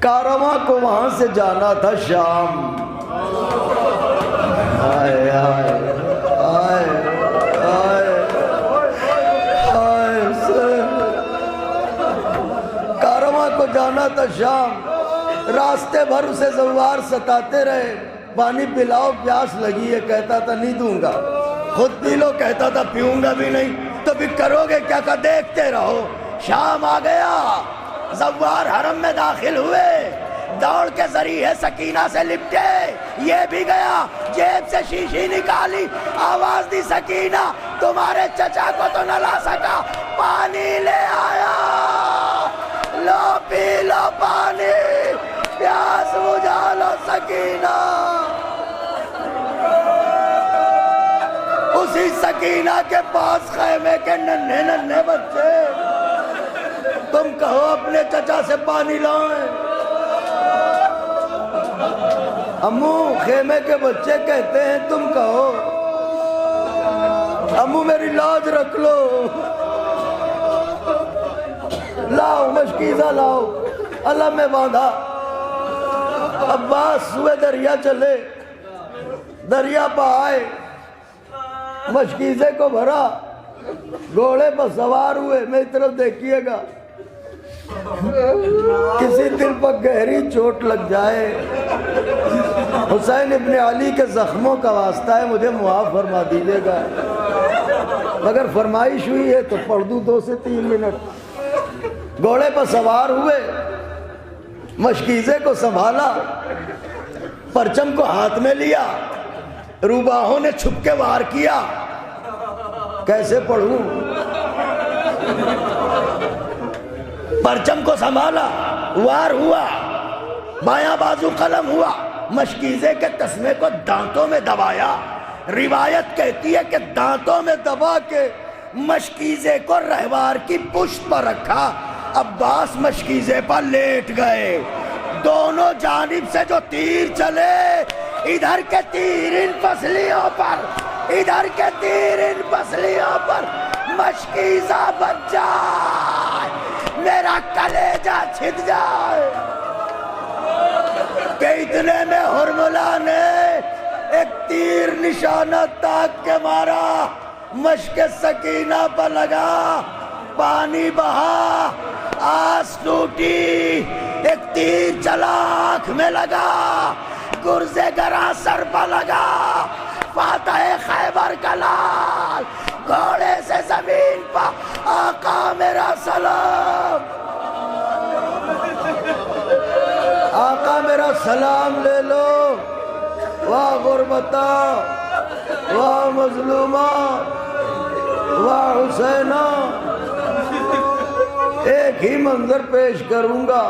کارواں کو وہاں سے جانا تھا شام. آئے آئے آئے آئے آئے کارواں کو جانا تھا شام. راستے بھر اسے زوار ستاتے رہے، پانی پلاؤ پیاس لگی ہے، کہتا تھا نہیں دوں گا. خود پی لو، کہتا تھا پیوں گا بھی نہیں. تو بھی کرو گے کیا؟ کہ دیکھتے رہو. شام آ گیا، زوار حرم میں داخل ہوئے، دوڑ کے ذریعے سکینہ سے لپٹے. یہ بھی گیا، جیب سے شیشی نکالی، آواز دی سکینہ تمہارے چچا کو تو نہ لا سکا، پانی لے آیا، لو پی لو پانی، پیاس بجھا لو سکینہ. اسی سکینہ کے پاس خیمے کے ننھے ننھے بچے، تم کہو اپنے چچا سے پانی لائیں. امو خیمے کے بچے کہتے ہیں تم کہو امو میری لاج رکھ لو، لاؤ مشکیزہ لاؤ. اللہ میں باندھا. عباس سوئے دریا چلے، دریا پہ آئے، مشکیزے کو بھرا، گھوڑے پر سوار ہوئے. میری طرف دیکھیے گا، کسی دل پر گہری چوٹ لگ جائے، حسین ابن علی کے زخموں کا واسطہ ہے، مجھے معاف فرما دیجیے گا. اگر فرمائش ہوئی ہے تو پڑھ دوں 2 سے 3 منٹ. گھوڑے پر سوار ہوئے، مشکیزے کو سنبھالا، پرچم کو ہاتھ میں لیا، روباہوں نے چھپ کے وار کیا. کیسے پڑھوں؟ پرچم کو سنبھالا، وار ہوا، بایاں بازو قلم ہوا، مشکیزے کے تسمے کو دانتوں میں دبایا. روایت کہتی ہے کہ دانتوں میں دبا کے مشکیزے کو رہوار کی پشت پر رکھا. عباس مشکیزے پر لیٹ گئے. دونوں جانب سے جو تیر چلے، ادھر کے تیر ان پسلیوں پر، ادھر کے تیر ان پسلیوں پر، مشکیزہ بچ جائے، میرا کلیجہ چھٹ جائے. کہ اتنے میں ہرملا نے ایک تیر نشانہ تاک کے مارا، مشک سکینہ پر لگا، پانی بہا، آس ٹوٹی، ایک تیر چلا آنکھ میں لگا، گرزے گراں سر پر لگا. فاتح خیبر کا لال گھوڑے سے زمین پر، آقا میرا سلام، آقا میرا سلام لے لو. واہ غربتا، واہ مظلومہ، واہ حسینہ. ایک ہی منظر پیش کروں گا،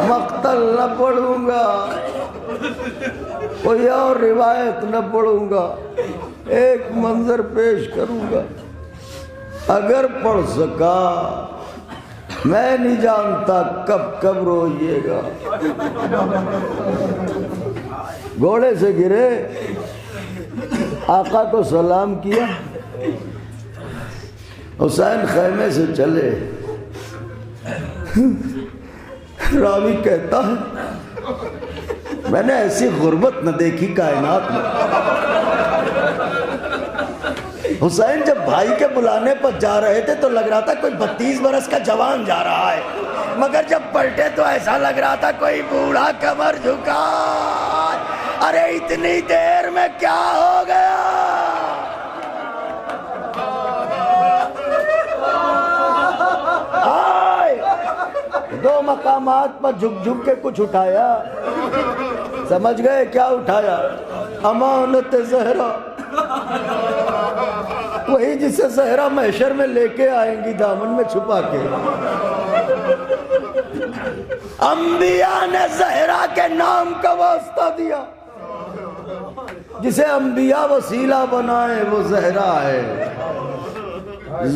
مقتل نہ پڑھوں گا، کوئی اور روایت نہ پڑھوں گا، ایک منظر پیش کروں گا. اگر پڑھ سکا، میں نہیں جانتا کب کب روئیے گا. گھوڑے سے گرے، آقا کو سلام کیا، حسین خیمے سے چلے. راوی کہتا ہے میں نے ایسی غربت نہ دیکھی کائنات میں. حسین جب بھائی کے بلانے پر جا رہے تھے تو لگ رہا تھا کوئی 32 برس کا جوان جا رہا ہے. مگر جب پلٹے تو ایسا لگ رہا تھا کوئی بوڑھا کمر جھکا. ارے اتنی دیر میں کیا ہو گیا؟ دو مقامات پر جھک جھک کے کچھ اٹھایا. سمجھ گئے کیا اٹھایا؟ امانت زہرا، وہی جسے زہرا محشر میں لے کے آئیں گی دامن میں چھپا کے. انبیاء نے زہرا کے نام کا واسطہ دیا. جسے انبیاء وسیلہ بنائے وہ زہرا ہے.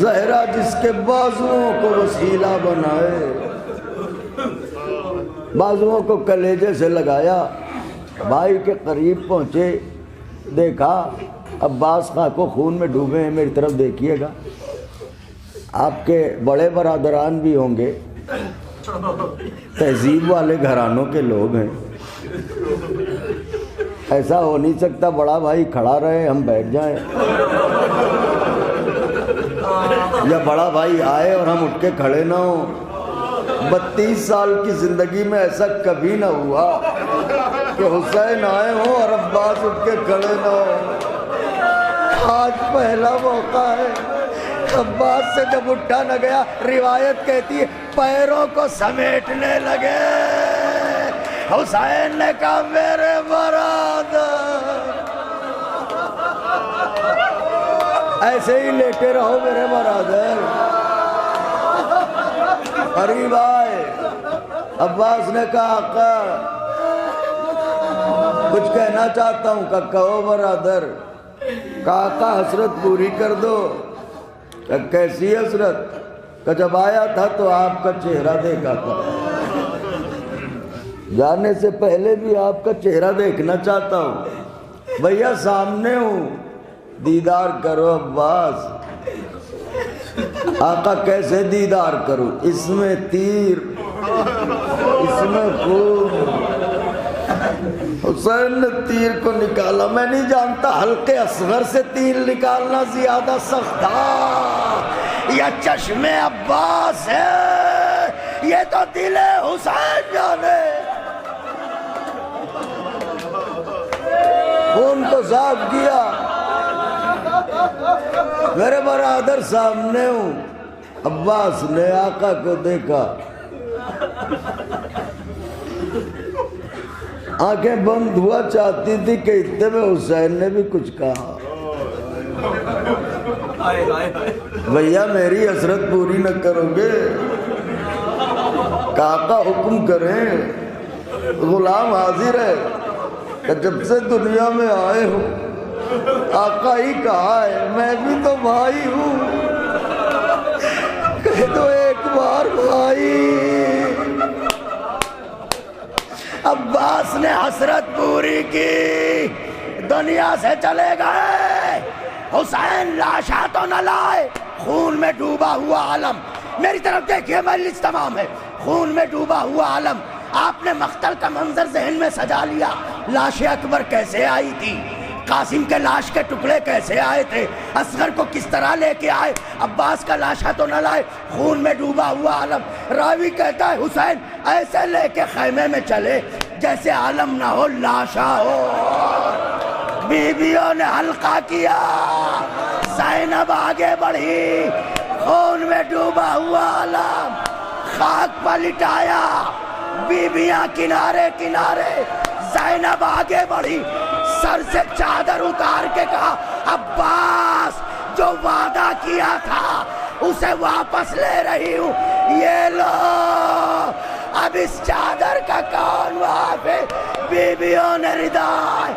زہرا جس کے بازوؤں کو وسیلہ بنائے. بازوؤں کو کلیجے سے لگایا، بھائی کے قریب پہنچے، دیکھا عباس خاں کو خون میں ڈوبے ہیں، میری طرف دیکھیے گا. آپ کے بڑے برادران بھی ہوں گے، تہذیب والے گھرانوں کے لوگ ہیں. ایسا ہو نہیں سکتا بڑا بھائی کھڑا رہے ہم بیٹھ جائیں، یا بڑا بھائی آئے اور ہم اٹھ کے کھڑے نہ ہوں. 32 سال کی زندگی میں ایسا کبھی نہ ہوا کہ حسین آئے ہوں اور عباس اٹھ کے کھڑے نہ ہوں. آج پہلا موقع ہے. عباس سے جب اٹھا نہ گیا، روایت کہتی ہے پیروں کو سمیٹنے لگے. حسین نے کہا میرے برادر ایسے ہی لیٹے رہو میرے برادر. قریب آئے. عباس نے کہا آقا کچھ کہنا چاہتا ہوں. کہ کہو برادر. کہا آقا حسرت پوری کر دو. کہ کیسی حسرت؟ کہ جب آیا تھا تو آپ کا چہرہ دیکھا تھا، جانے سے پہلے بھی آپ کا چہرہ دیکھنا چاہتا ہوں. بھیا سامنے ہوں، دیدار کرو عباس. آقا کیسے دیدار کروں؟ اس میں تیر، اس میں خون. حسین نے تیر کو نکالا. میں نہیں جانتا حلقے اصغر سے تیر نکالنا زیادہ سخت تھا یا چشم عباس ہے، یہ تو دل حسین جانے. خون کو صاف کیا. میرے برادر سامنے ہوں. عباس نے آقا کو دیکھا، آنکھیں بند ہوا چاہتی تھی کہ اتنے میں حسین نے بھی کچھ کہا. بھیا میری حسرت پوری نہ کرو گے؟ آقا حکم کریں. غلام حاضر ہے کہ جب سے دنیا میں آئے ہو آقا ہی کہا ہے میں بھی تو بھائی ہوں. کہہ دو ایک بار بھائی. عباس نے حسرت پوری کی، دنیا سے چلے گئے. حسین لاشا تو نہ لائے، خون میں ڈوبا ہوا عالم. میری طرف دیکھیے مجلس تمام ہے. خون میں ڈوبا ہوا عالم. آپ نے مقتل کا منظر ذہن میں سجا لیا. لاش اکبر کیسے آئی تھی، قاسم کے لاش کے ٹکڑے کیسے آئے تھے، اصغر کو کس طرح لے کے آئے. عباس کا لاشا تو نہ لائے، خون میں ڈوبا ہوا عالم. راوی کہتا ہے حسین ایسے لے کے خیمے میں چلے جیسے عالم نہ ہو لاشا ہو. بیویوں نے حلقہ کیا، زینب آگے بڑھی، خون میں ڈوبا ہوا عالم خاک پر لٹایا. بیویاں کنارے کنارے، زینب آگے بڑھی، سر سے چادر اتار کے کہا عباس جو وعدہ کیا تھا اسے واپس لے رہی ہوں. یہ لو اب اس چادر کا کون واپس. بیویوں نے ردائے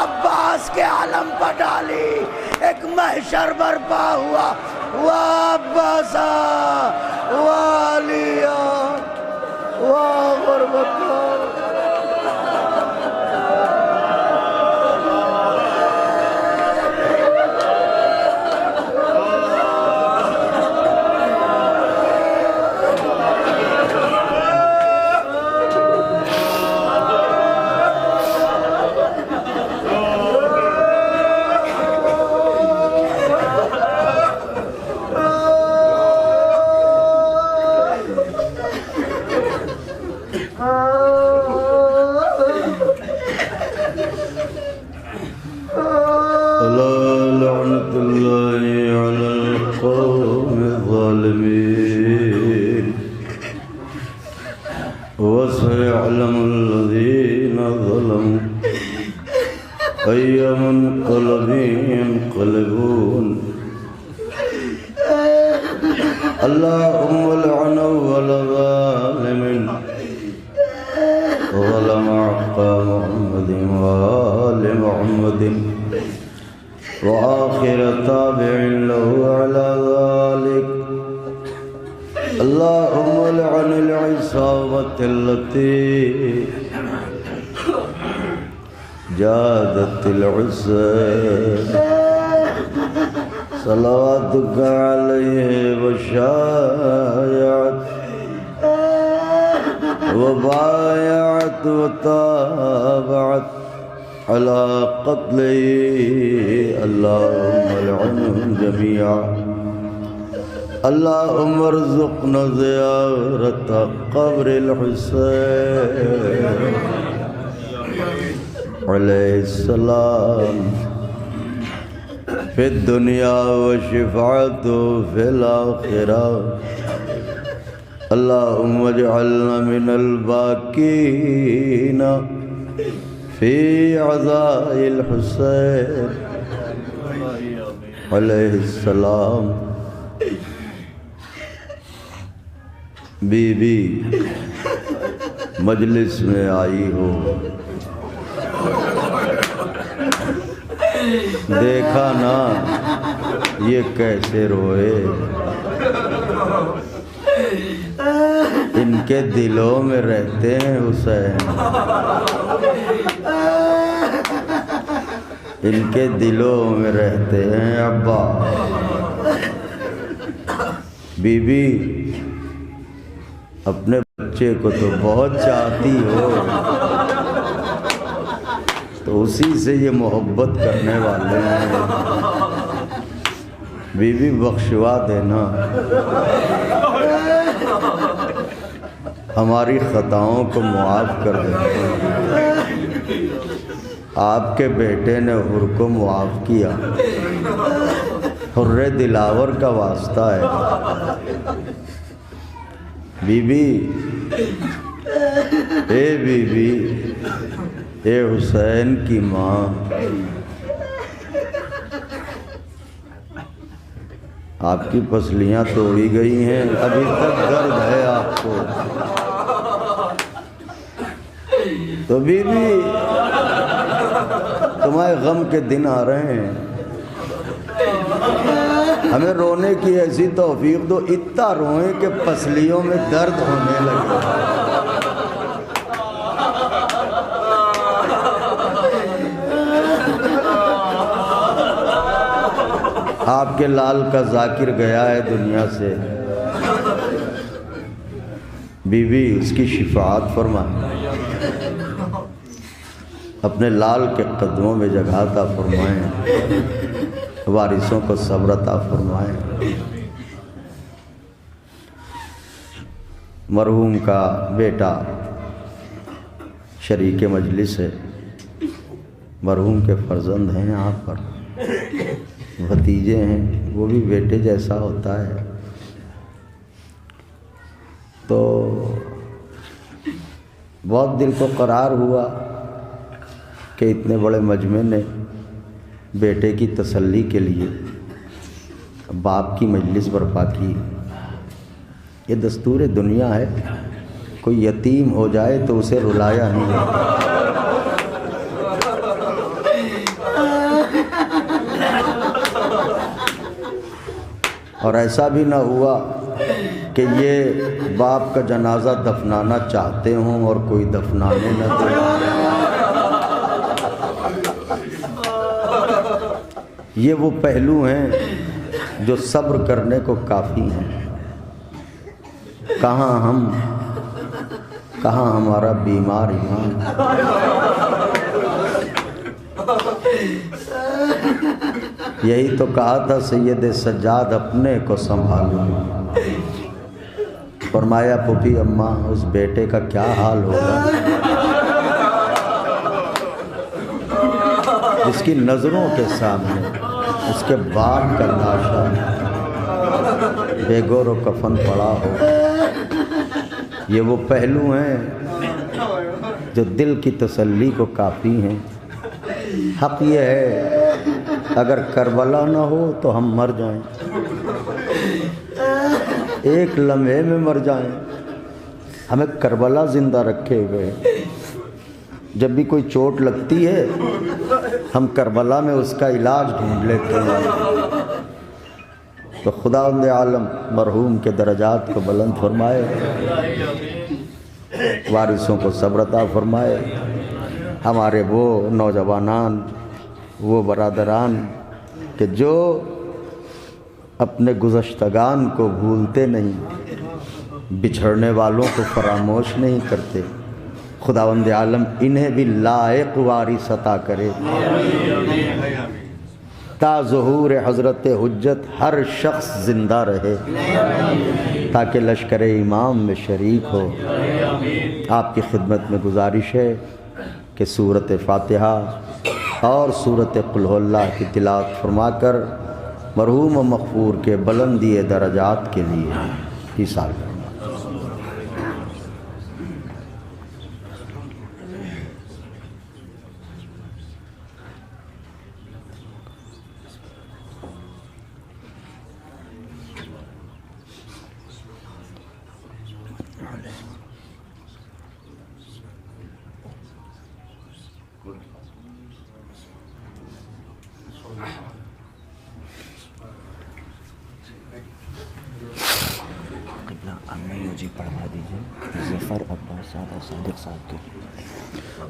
عباس کے عالم پر ڈالی. ایک محشر برپا ہوا. وابسا والیا وغربتا. ألا لعنة الله على القوم الظالمين وسيعلم الذين ظلموا أي منقلب ينقلبون اللهم لعن أول ظالم ظلم حق محمد وآل محمد وآخر تابع له على ذلك اللهم لعن العصابة التي جادت العسى صلواتك عليه وشايعت وبايعت وتابعت على قتله اللهم لعنهم جميعا اللهم ارزقنا زيارة قبر الحسين عليه السلام في الدنيا وشفاعته في الآخرة اللهم اجعلنا من الباكين في عزاء الحسين علیہ السلام. بی بی مجلس میں آئی ہو، دیکھا نا یہ کیسے روئے، ان کے دلوں میں رہتے ہیں حسین، ان کے دلوں میں رہتے ہیں ابا. بی بی اپنے بچے کو تو بہت چاہتی ہو، تو اسی سے یہ محبت کرنے والے ہیں. بی بی بخشوا دینا، ہماری خطاؤں کو معاف کر دینا. آپ کے بیٹے نے حر کو معاف کیا، حر دلاور کا واسطہ ہے. بی بی، اے بی بی، اے حسین کی ماں، آپ کی پسلیاں توڑی گئی ہیں، ابھی تک درد ہے آپ کو. تو بی بی تمہارے غم کے دن آ رہے ہیں، ہمیں رونے کی ایسی توفیق دو، اتنا روئیں کہ پسلیوں میں درد ہونے لگے. آپ کے لال کا ذاکر گیا ہے دنیا سے، بی بی اس کی شفاعت فرمائیں، اپنے لال کے قدموں میں جگہ عطا فرمائیں، وارثوں کو صبر عطا فرمائیں. مرحوم کا بیٹا شریک مجلس ہے، مرحوم کے فرزند ہیں آپ پر، بھتیجے ہیں، وہ بھی بیٹے جیسا ہوتا ہے. تو بہت دل کو قرار ہوا کہ اتنے بڑے مجمع نے بیٹے کی تسلی کے لیے باپ کی مجلس برپا کی. یہ دستور دنیا ہے، کوئی یتیم ہو جائے تو اسے رلایا نہیں جاتا. اور ایسا بھی نہ ہوا کہ یہ باپ کا جنازہ دفنانا چاہتے ہوں اور کوئی دفنانے نہ دے. یہ وہ پہلو ہیں جو صبر کرنے کو کافی ہیں. کہاں ہم، کہاں ہمارا بیمار ایمان. یہی تو کہا تھا سید سجاد اپنے کو سنبھالو. فرمایا پھوپھی اماں اس بیٹے کا کیا حال ہوگا اس کی نظروں کے سامنے اس کے باپ کا لاشا بے گور و کفن پڑا ہو. یہ وہ پہلو ہیں جو دل کی تسلی کو کافی ہیں. حق یہ ہے اگر کربلا نہ ہو تو ہم مر جائیں، ایک لمحے میں مر جائیں. ہمیں کربلا زندہ رکھے ہوئے. جب بھی کوئی چوٹ لگتی ہے ہم کربلا میں اس کا علاج ڈھونڈ لیتے ہیں. تو خداوند عالم مرحوم کے درجات کو بلند فرمائے، وارثوں کو صبر عطا فرمائے. ہمارے وہ نوجوانان، وہ برادران کہ جو اپنے گزشتگان کو بھولتے نہیں، بچھڑنے والوں کو فراموش نہیں کرتے، خداوند عالم انہیں بھی لائق وارث عطا کرے. تا ظہور حضرت حجت ہر شخص زندہ رہے تاکہ لشکر امام میں شریک ہو. آپ کی خدمت میں گزارش ہے کہ سورۃ فاتحہ اور سورۃ قل هو اللہ کی تلاوت فرما کر مرحوم و مغفور کے بلندی درجات کے لیے ایثار کریں.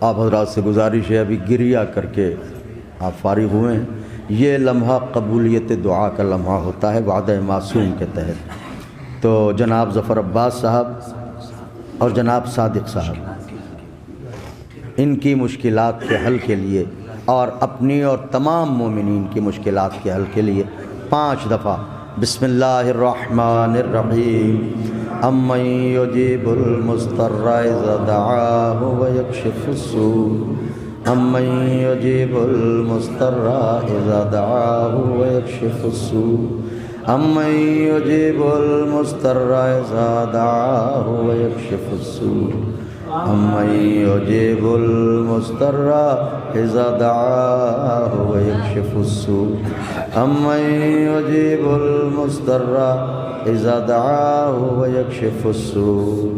آپ حضرات سے گزارش ہے ابھی گریہ کر کے آپ فارغ ہوئے ہیں. یہ لمحہ قبولیت دعا کا لمحہ ہوتا ہے وعدہ معصوم کے تحت. تو جناب ظفر عباس صاحب اور جناب صادق صاحب ان کی مشکلات کے حل کے لیے اور اپنی اور تمام مومنین کی مشکلات کے حل کے لیے 5 دفعہ بسم اللہ الرحمن الرحیم امن یجیب المضطر اذا دعاہ ویکشف السوء امن یجیب المضطر اذا دعاہ ویکشف السوء امن یجیب المضطر اذا دعاہ ویکشف السوء امن یجیب المضطر اذا دعاہ ویکشف السوء امن یجیب المضطر اذا دعاہ ویکشف السوء.